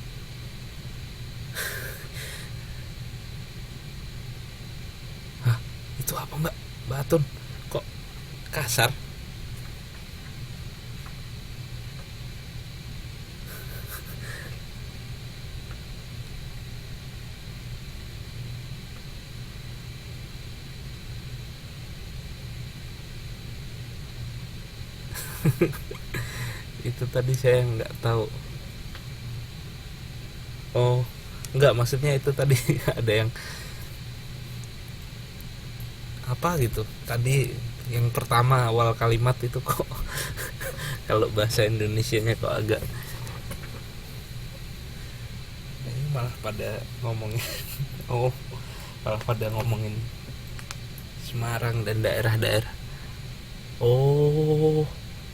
Hah, itu apa, Mbak? Batun. Kok kasar? Itu tadi saya nggak tahu. Oh, nggak, maksudnya itu tadi ada yang apa gitu. Tadi yang pertama awal kalimat itu kok kalau bahasa Indonesianya kok agak ini malah pada ngomongin oh, malah pada ngomongin Semarang dan daerah-daerah. Oh,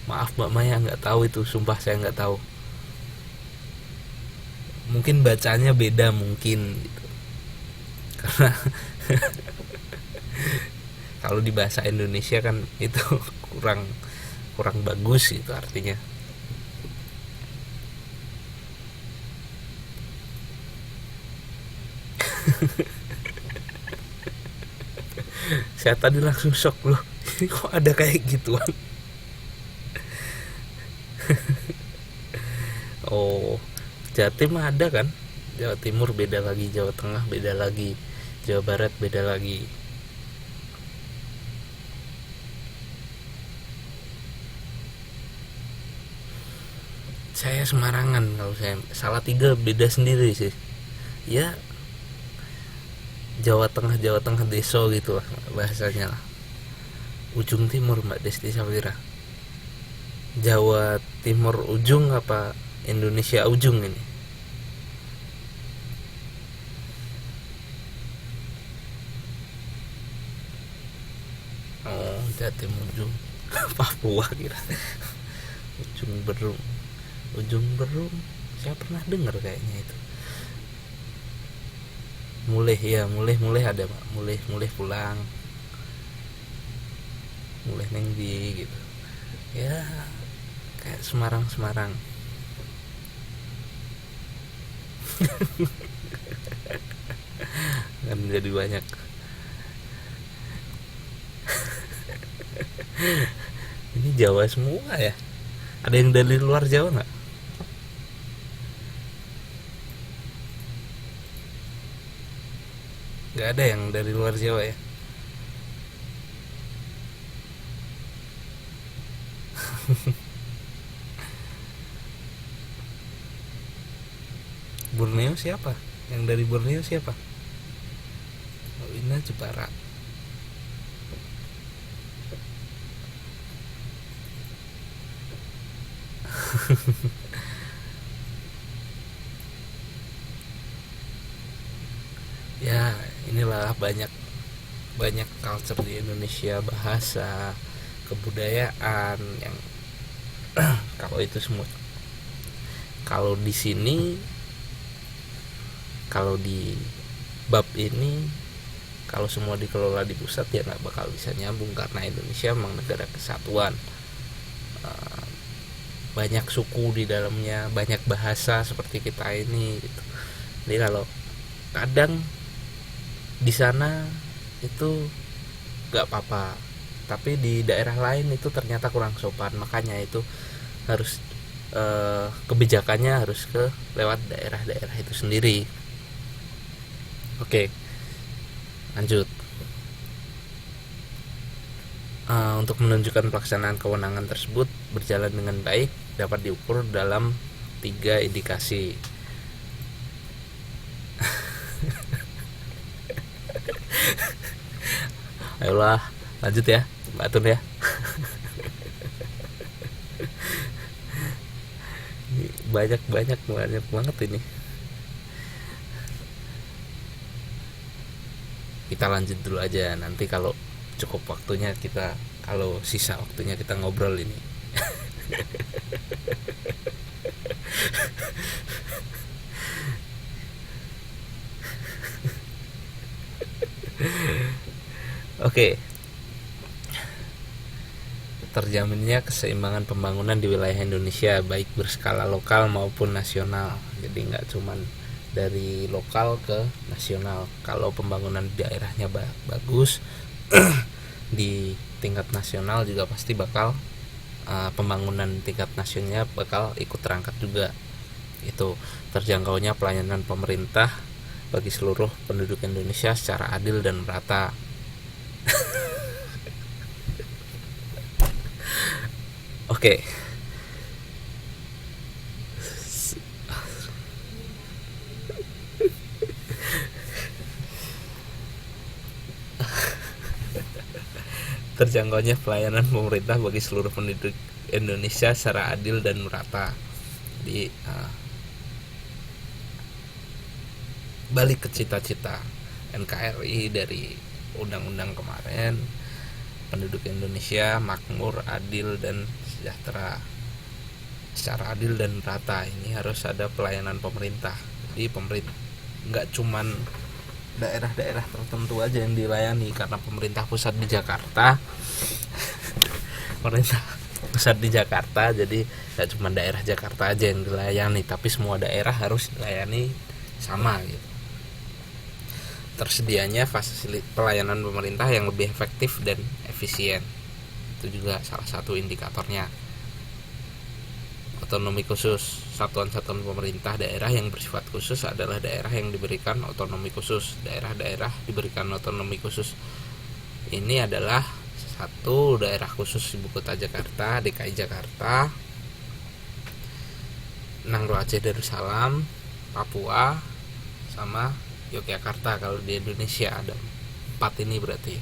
maaf Mbak Maya, nggak tahu itu, sumpah saya nggak tahu. Mungkin bacanya beda mungkin gitu. Karena kalau di bahasa Indonesia kan itu kurang kurang bagus itu artinya. Saya tadi langsung shock loh. Ini kok ada kayak gituan? Oh, Jatim ada kan? Jawa Timur beda lagi, Jawa Tengah beda lagi, Jawa Barat beda lagi. Saya Semarangan, kalau saya Salatiga beda sendiri sih. Ya, Jawa Tengah deso gitu lah bahasanya lah. Ujung Timur Mbak Desti Safira. Jawa Timur ujung apa Indonesia ujung ini? Oh, Jatim ujung. Papua kira. Ujung Berung. Ujung Berung. Saya pernah dengar kayaknya itu. Mulih ya, mulih ada Pak. Mulih pulang. Mulih neng di gitu. Ya, kayak Semarang. Kan jadi banyak. Ini Jawa semua ya. Ada yang dari luar Jawa nggak? Nggak ada yang dari luar Jawa ya. Borneo siapa? Yang dari Borneo siapa? Oh, Ina Jepara. Ya, inilah banyak banyak culture di Indonesia, bahasa, kebudayaan yang kalau itu semua, kalau di sini, kalau di bab ini, kalau semua dikelola di pusat ya nggak bakal bisa nyambung, karena Indonesia memang negara kesatuan. Eh, Banyak suku di dalamnya, banyak bahasa seperti kita ini gitu. Jadi kalau kadang di sana itu nggak apa-apa, tapi di daerah lain itu ternyata kurang sopan, makanya itu harus kebijakannya harus ke lewat daerah-daerah itu sendiri. Oke, lanjut. Untuk menunjukkan pelaksanaan kewenangan tersebut berjalan dengan baik dapat diukur dalam 3 indikasi. Ayolah, lanjut ya Mbak Tun ya. Ini banyak banget ini. Kita lanjut dulu aja, nanti kalau cukup waktunya kita, kalau sisa waktunya kita ngobrol ini. Oke, terjaminnya keseimbangan pembangunan di wilayah Indonesia baik berskala lokal maupun nasional. Jadi nggak cuman dari lokal ke nasional. Kalau pembangunan di daerahnya bagus, di tingkat nasional juga pasti bakal pembangunan tingkat nasionalnya bakal ikut terangkat juga. Itu terjangkaunya pelayanan pemerintah bagi seluruh penduduk Indonesia secara adil dan merata. Oke. Terjangkaunya pelayanan pemerintah bagi seluruh penduduk Indonesia secara adil dan merata. Jadi balik ke cita-cita NKRI dari undang-undang kemarin, penduduk Indonesia makmur, adil dan sejahtera. Secara adil dan merata ini harus ada pelayanan pemerintah. Jadi pemerintah nggak cuman daerah-daerah tertentu aja yang dilayani, karena pemerintah pusat di Jakarta pemerintah pusat di Jakarta, jadi nggak cuma daerah Jakarta aja yang dilayani, tapi semua daerah harus dilayani sama gitu. Tersedianya fasilitas pelayanan pemerintah yang lebih efektif dan efisien, itu juga salah satu indikatornya. Otonomi khusus, satuan-satuan pemerintah daerah yang bersifat khusus adalah daerah yang diberikan otonomi khusus. Daerah-daerah diberikan otonomi khusus ini adalah satu, daerah khusus ibu kota Jakarta, DKI Jakarta, Nangro Aceh Darussalam, Papua, sama Yogyakarta. Kalau di Indonesia ada 4 ini berarti.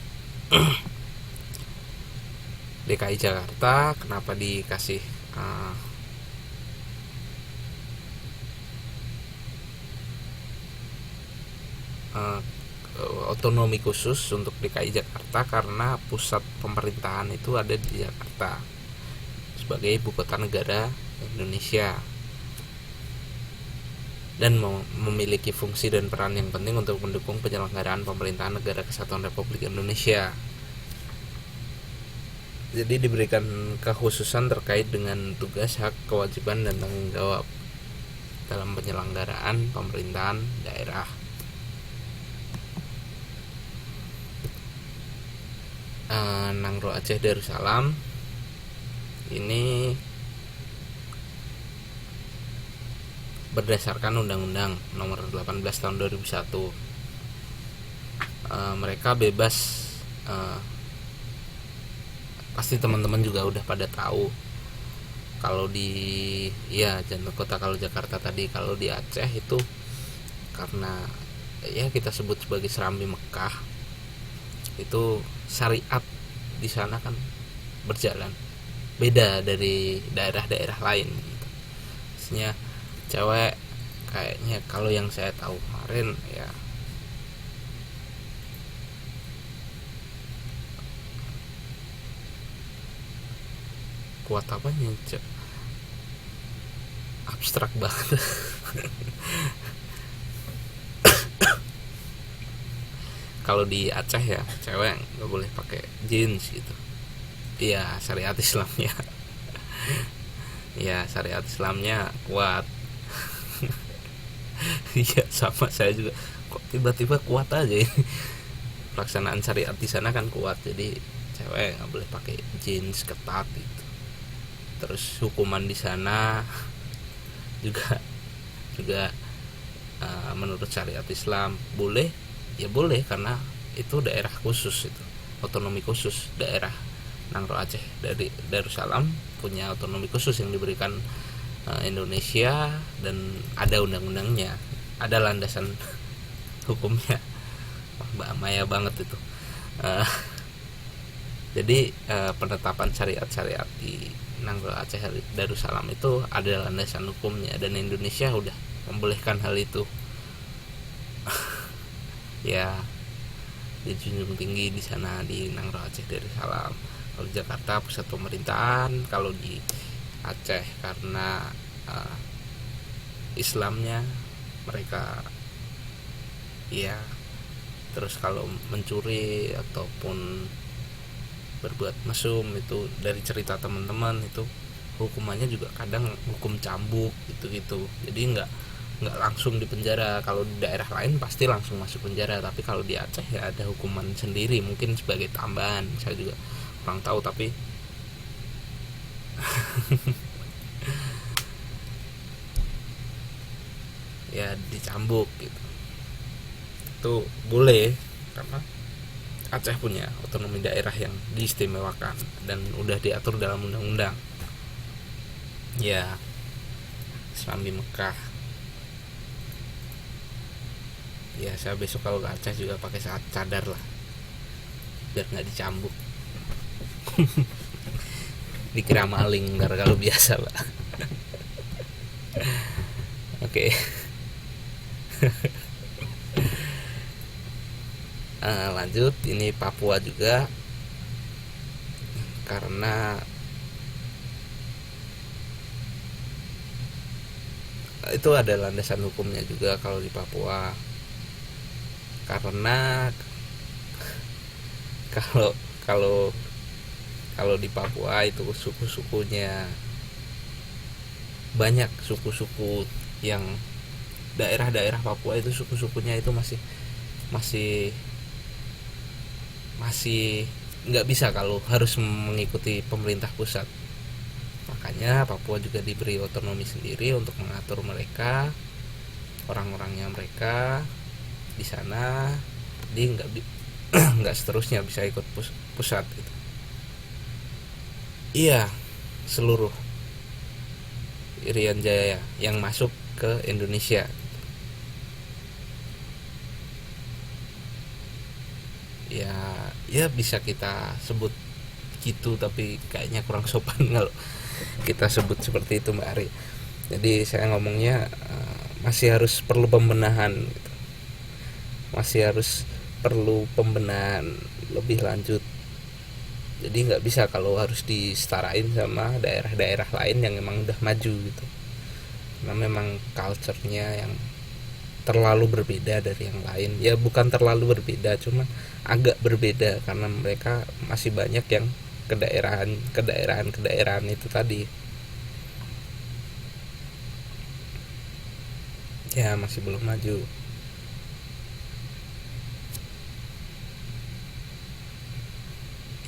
DKI Jakarta kenapa dikasih otonomi khusus untuk DKI Jakarta? Karena pusat pemerintahan itu ada di Jakarta sebagai ibu kota negara Indonesia dan memiliki fungsi dan peran yang penting untuk mendukung penyelenggaraan pemerintahan negara kesatuan Republik Indonesia. Jadi diberikan kekhususan terkait dengan tugas, hak, kewajiban dan tanggung jawab dalam penyelenggaraan pemerintahan daerah. Nangro Aceh Darussalam ini berdasarkan Undang-Undang Nomor 18 Tahun 2001. Mereka bebas, pasti teman-teman juga udah pada tahu. Kalau di jantung kota, kalau Jakarta tadi, kalau di Aceh itu karena ya kita sebut sebagai Serambi Mekah, itu syariat di sana kan berjalan beda dari daerah-daerah lain gitu. Maksudnya cewek kayaknya kalau yang saya tahu kemarin ya kuat apa nih, abstrak banget. Kalau di Aceh ya cewek nggak boleh pakai jeans gitu. Iya, syariat Islamnya ya syariat Islamnya kuat. Iya, sama saya juga, kok tiba-tiba kuat aja ini. Pelaksanaan syariat di sana kan kuat, jadi cewek nggak boleh pakai jeans ketat gitu. Terus hukuman di sana juga menurut syariat Islam boleh, ya boleh, karena itu daerah khusus, itu otonomi khusus. Daerah Nangro Aceh dari Darussalam punya otonomi khusus yang diberikan Indonesia, dan ada undang-undangnya, ada landasan hukumnya. Mbak Maya banget itu. Jadi penetapan syariat-syariat di Nangro Aceh Darussalam itu ada landasan hukumnya, dan Indonesia udah membolehkan hal itu. Ya, dijunjung tinggi di sana di Nangro Aceh Darussalam. Kalau di Jakarta pusat pemerintahan, kalau di Aceh karena uh, Islamnya mereka ya. Terus kalau mencuri ataupun berbuat mesum itu dari cerita teman-teman itu hukumannya juga kadang hukum cambuk gitu-gitu. Jadi nggak langsung di penjara. Kalau di daerah lain pasti langsung masuk penjara, tapi kalau di Aceh ya ada hukuman sendiri, mungkin sebagai tambahan, saya juga kurang tahu, tapi ya dicambuk gitu. Itu boleh karena Aceh punya otonomi daerah yang diistimewakan dan udah diatur dalam undang-undang. Ya, Islam di Mekah. Ya, saya besok kalau ke Aceh juga pakai cadar lah, biar nggak dicambuk. Dikira maling ntar kalau biasa lah. Oke. Lanjut, ini Papua juga karena itu ada landasan hukumnya juga kalau di Papua, karena kalau kalau kalau di Papua itu suku-sukunya banyak, suku-suku yang daerah-daerah Papua itu suku-sukunya itu masih masih masih nggak bisa kalau harus mengikuti pemerintah pusat. Makanya Papua juga diberi otonomi sendiri untuk mengatur mereka, orang-orangnya mereka di sana. Jadi nggak seterusnya bisa ikut pusat gitu. Iya, seluruh Irian Jaya yang masuk ke Indonesia. Ya, ya bisa kita sebut gitu, tapi kayaknya kurang sopan kalau kita sebut seperti itu, Mbak Ari. Jadi saya ngomongnya masih harus perlu pembenahan gitu. Masih harus perlu pembenahan lebih lanjut. Jadi nggak bisa kalau harus disetarain sama daerah-daerah lain yang emang udah maju gitu. Karena memang culture-nya yang terlalu berbeda dari yang lain. Ya bukan terlalu berbeda, cuma agak berbeda karena mereka masih banyak yang kedaerahan itu tadi. Ya masih belum maju.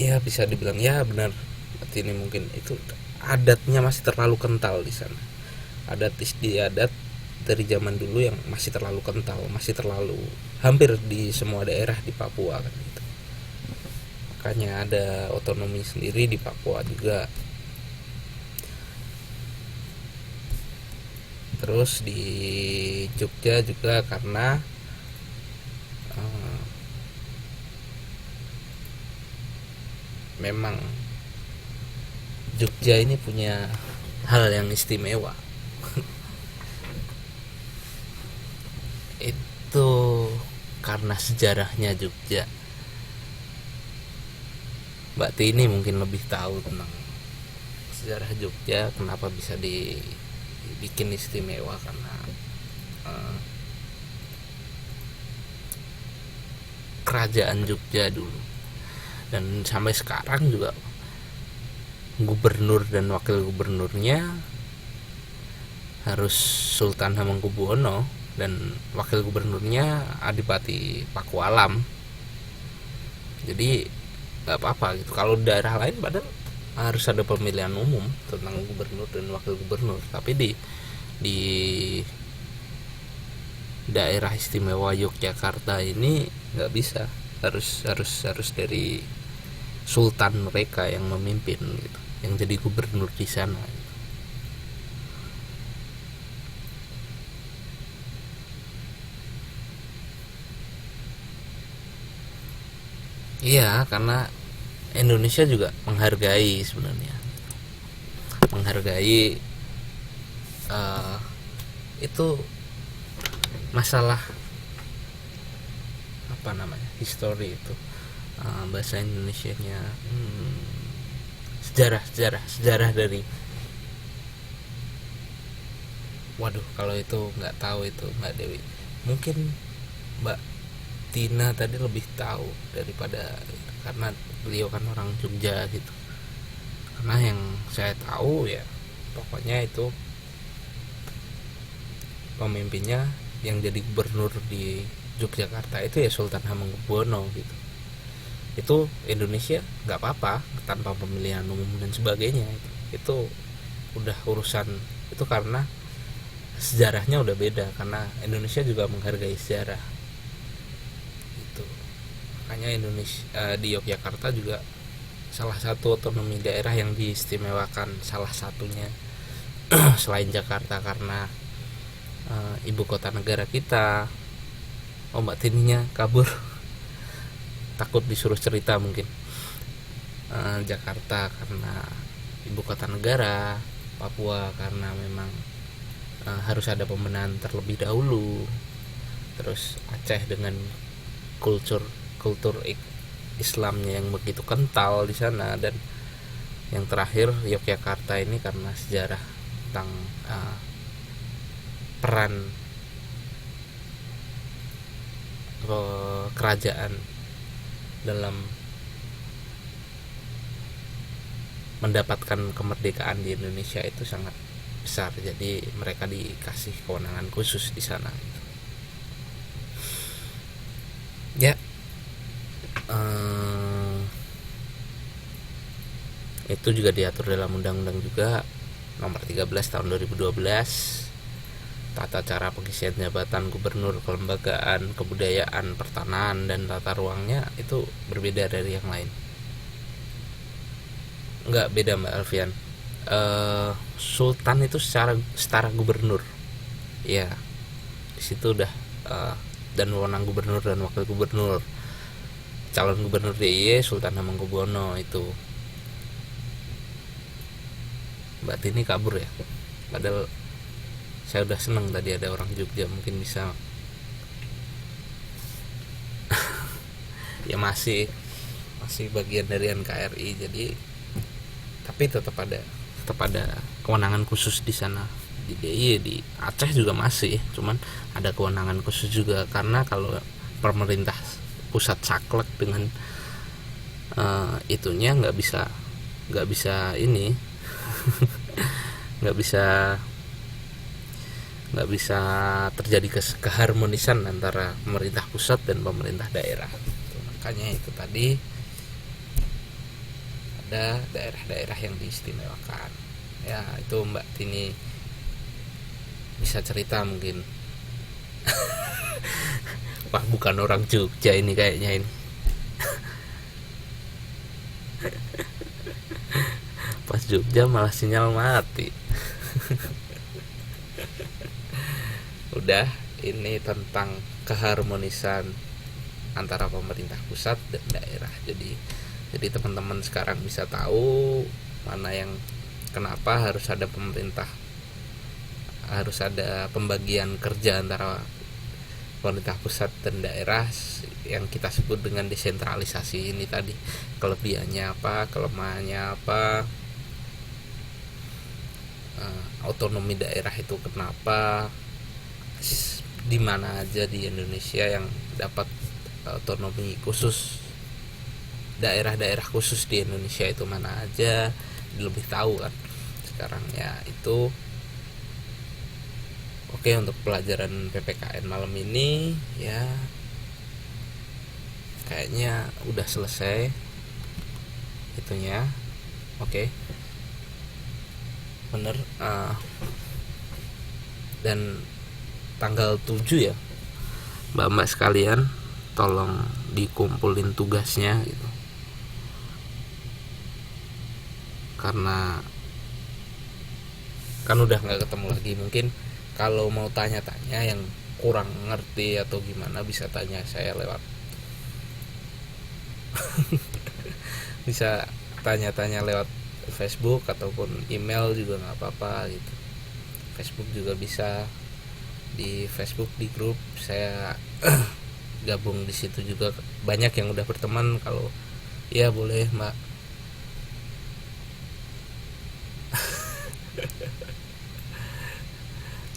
Ya bisa dibilang ya benar. Berarti ini mungkin itu adatnya masih terlalu kental di sana. Adat istiadat dari zaman dulu yang masih terlalu kental, masih terlalu hampir di semua daerah di Papua kan gitu. Makanya ada otonomi sendiri di Papua juga. Terus di Jogja juga karena memang Jogja ini punya hal yang istimewa. Itu karena sejarahnya Jogja. Mbak Tini mungkin lebih tahu tentang sejarah Jogja, kenapa bisa dibikin istimewa, karena kerajaan Jogja dulu. Dan sampai sekarang juga gubernur dan wakil gubernurnya harus Sultan Hamengkubuwono dan wakil gubernurnya Adipati Pakualam. Jadi nggak apa-apa gitu. Kalau daerah lain padahal harus ada pemilihan umum tentang gubernur dan wakil gubernur, tapi di daerah istimewa Yogyakarta ini nggak bisa, harus dari sultan mereka yang memimpin gitu, yang jadi gubernur di sana gitu. Iya, karena Indonesia juga menghargai, sebenarnya menghargai itu masalah apa namanya, history itu, bahasa Indonesianya, sejarah dari Waduh, kalau itu nggak tahu itu Mbak Dewi. Mungkin Mbak Tina tadi lebih tahu daripada, karena beliau kan orang Jogja gitu. Karena yang saya tahu ya pokoknya itu pemimpinnya yang jadi gubernur di Yogyakarta itu ya Sultan Hamengkubuwono gitu. Itu Indonesia nggak apa-apa tanpa pemilihan umum dan sebagainya. Itu udah urusan itu, karena sejarahnya udah beda, karena Indonesia juga menghargai sejarah itu. Makanya Indonesia di Yogyakarta juga salah satu otonomi daerah yang diistimewakan, salah satunya selain Jakarta, karena ibu kota negara kita. Oh, Mbak Tininya kabur takut disuruh cerita mungkin. Jakarta karena ibu kota negara, Papua karena memang harus ada pembenahan terlebih dahulu, terus Aceh dengan kultur Islamnya yang begitu kental di sana, dan yang terakhir Yogyakarta ini karena sejarah tentang peran kerajaan dalam mendapatkan kemerdekaan di Indonesia itu sangat besar. Jadi mereka dikasih kewenangan khusus di sana. Ya, itu juga diatur dalam undang-undang juga nomor 13 tahun 2012, tata cara pengisian jabatan gubernur, kelembagaan, kebudayaan, pertanahan, dan tata ruangnya itu berbeda dari yang lain. Enggak beda Mbak Alfian. Sultan itu setara gubernur. Ya, di situ udah dan wewenang gubernur dan wakil gubernur. Calon gubernur DIY Sultan Hamengkubuwono itu. Mbak Tini kabur ya. Padahal saya udah seneng tadi ada orang Jogja, mungkin bisa ya masih bagian dari NKRI, jadi tapi tetap ada kewenangan khusus di sana. Di DIY di Aceh juga masih, cuman ada kewenangan khusus juga, karena kalau pemerintah pusat saklek dengan itunya nggak bisa ini nggak bisa terjadi keharmonisan antara pemerintah pusat dan pemerintah daerah. Makanya itu tadi ada daerah-daerah yang diistimewakan. Ya, itu Mbak Tini bisa cerita mungkin. Wah, bukan orang Jogja ini kayaknya ini. Pas Jogja malah sinyal mati. Udah, ini tentang keharmonisan antara pemerintah pusat dan daerah. Jadi teman-teman sekarang bisa tahu mana yang kenapa harus ada pembagian kerja antara pemerintah pusat dan daerah yang kita sebut dengan desentralisasi ini tadi. Kelebihannya apa, kelemahannya apa, otonomi daerah itu kenapa, di mana aja di Indonesia yang dapat otonomi khusus, daerah-daerah khusus di Indonesia itu mana aja, lebih tahu kan sekarang ya. Itu oke untuk pelajaran PPKN malam ini ya, kayaknya udah selesai itunya. Oke, bener. Dan tanggal 7 ya Mbak-mbak sekalian, tolong dikumpulin tugasnya gitu, karena kan udah nggak ketemu lagi. Mungkin kalau mau tanya-tanya yang kurang ngerti atau gimana bisa tanya saya lewat bisa tanya-tanya lewat Facebook ataupun email juga nggak apa-apa gitu. Facebook juga bisa, di Facebook di grup saya gabung di situ juga, banyak yang udah berteman. Kalau ya boleh Mbak.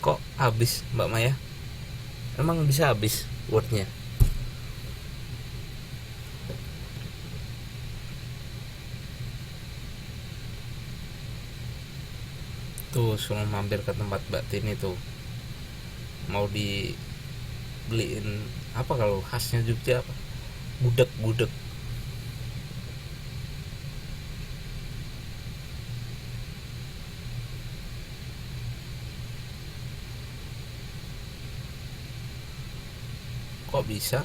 Kok habis Mbak Maya, emang bisa habis wordnya. Tuh suruh mampir ke tempat Mbak Tini tuh, mau dibeliin apa kalau khasnya Jogja apa, gudeg gudeg. Kok bisa,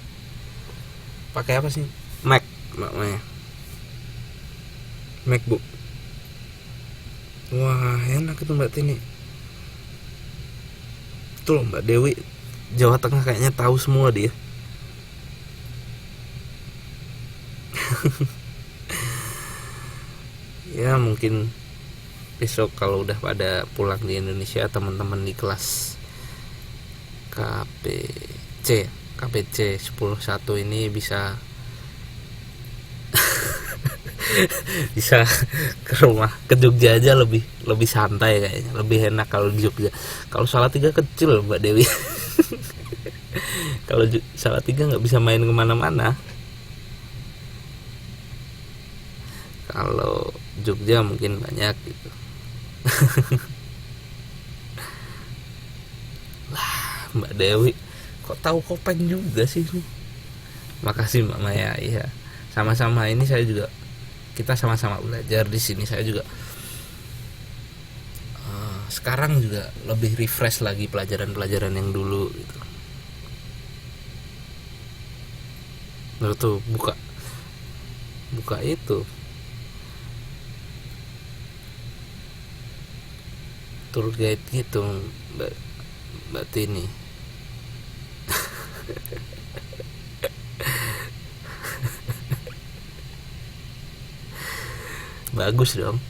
pakai apa sih? Mac Mbak Maya, MacBook. Wah enak itu Mbak Tini. Tuh loh Mbak Dewi, Jawa Tengah kayaknya tahu semua dia. Ya mungkin besok kalau udah pada pulang di Indonesia, teman-teman di kelas KPC KPC 101 ini bisa bisa ke rumah, ke Jogja aja, lebih lebih santai kayaknya, lebih enak kalau di Jogja. Kalau Salatiga kecil Mbak Dewi. Kalau Salatiga nggak bisa main kemana-mana. Kalau Jogja mungkin banyak gitu. Mbak Dewi kok tahu Kopen juga sih. Makasih Mbak Maya. Iya, sama-sama, ini saya juga, kita sama-sama belajar di sini. Saya juga sekarang juga lebih refresh lagi pelajaran-pelajaran yang dulu gitu. Lalu tuh buka itu tour guide gitu Mbak Mbak Tini. Bagus dong.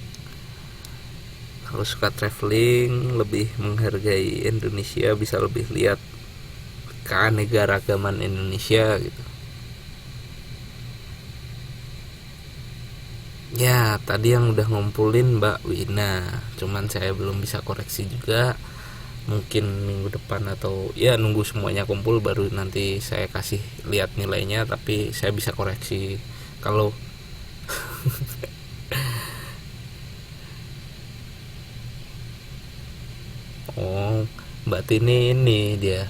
Kalau suka traveling, lebih menghargai Indonesia, bisa lebih lihat keanekaragaman Indonesia gitu. Ya tadi yang udah ngumpulin Mbak Wina, cuman saya belum bisa koreksi juga. Mungkin minggu depan atau ya nunggu semuanya kumpul baru nanti saya kasih lihat nilainya, tapi saya bisa koreksi kalau oh Mbak Tini ini dia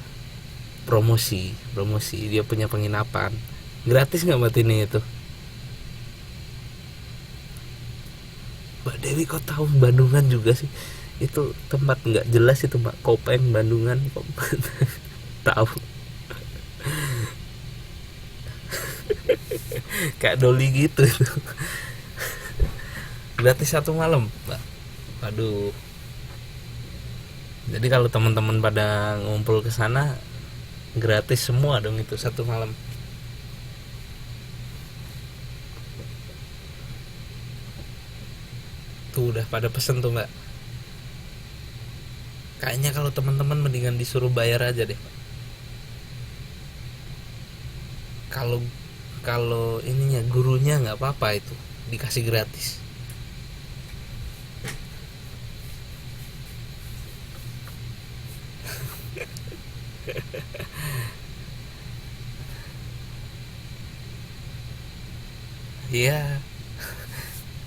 promosi dia punya penginapan gratis nggak Mbak Tini itu. Mbak Dewi kok tahu Bandungan juga sih, itu tempat nggak jelas itu Mbak, Kopeng Bandungan kok. Tahu kayak doli gitu itu. Gratis 1 malam Mbak. Waduh, jadi kalau teman-teman pada ngumpul ke sana gratis semua dong itu 1 malam. Tuh udah pada pesen tuh Mbak. Kayaknya kalau teman-teman mendingan disuruh bayar aja deh. Kalau kalau ininya gurunya nggak apa-apa itu dikasih gratis. Iya,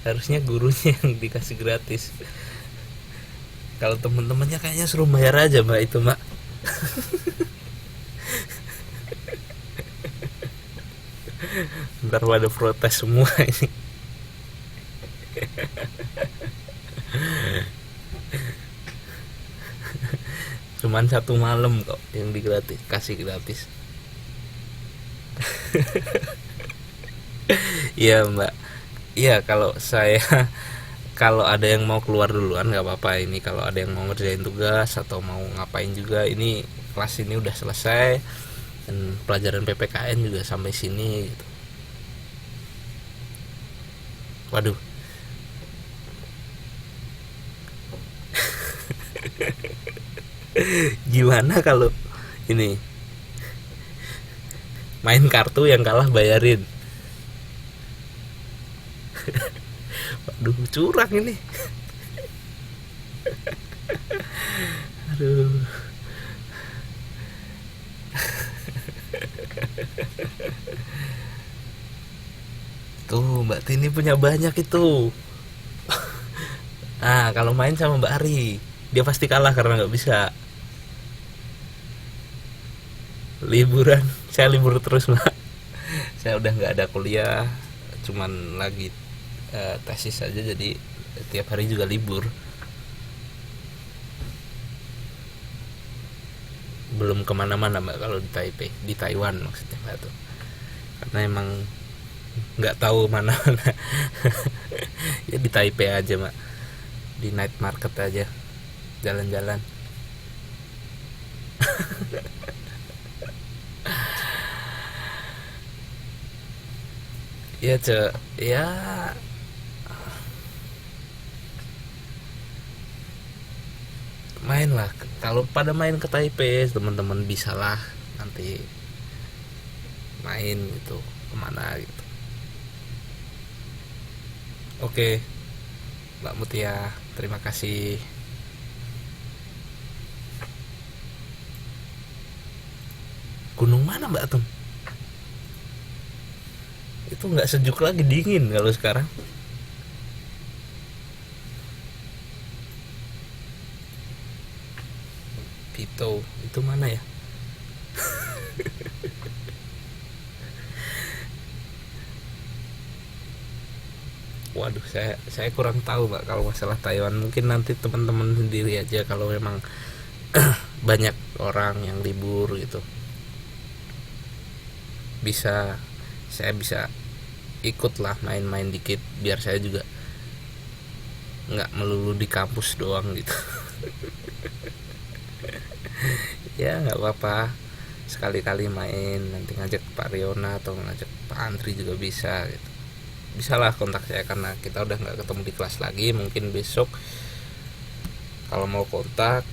harusnya gurunya yang dikasih gratis. Kalau teman-temannya kayaknya suruh bayar aja Mbak itu Mbak. Ntar pada protes semua ini. Cuman 1 malam kok yang digratis, kasih gratis. Iya Mbak. Iya kalau saya kalau ada yang mau keluar duluan nggak apa-apa, ini kalau ada yang mau ngerjain tugas atau mau ngapain juga, ini kelas ini udah selesai dan pelajaran PPKN juga sampai sini gitu. Waduh, gimana kalau ini main kartu yang kalah bayarin? Waduh, curang ini. Aduh, Tuh Mbak Tini punya banyak itu. Nah kalau main sama Mbak Ari, dia pasti kalah karena nggak bisa. Liburan, saya libur terus Mbak. Saya udah nggak ada kuliah, cuman lagi tesis saja, jadi tiap hari juga libur. Belum kemana-mana Mbak kalau di Taipei, di Taiwan maksudnya Mbak tuh, karena emang nggak tahu mana-mana. Ya di Taipei aja Mbak, di night market aja, jalan-jalan. Ya ya main lah, kalau pada main ke Taipei teman-teman bisa lah nanti main gitu kemana gitu. Oke Mbak Mutia, terima kasih. Gunung mana Mbak Tum? Itu nggak sejuk lagi, dingin kalau sekarang. Pito itu mana ya? Waduh, saya kurang tahu Mbak kalau masalah Taiwan. Mungkin nanti teman-teman sendiri aja kalau memang banyak orang yang libur gitu. Bisa, saya bisa ikut lah main-main dikit biar saya juga nggak melulu di kampus doang gitu. Ya nggak apa-apa, sekali-kali main, nanti ngajak Pak Riona atau ngajak Pak Antri juga bisa gitu. Bisa lah kontak saya karena kita udah nggak ketemu di kelas lagi. Mungkin besok kalau mau kontak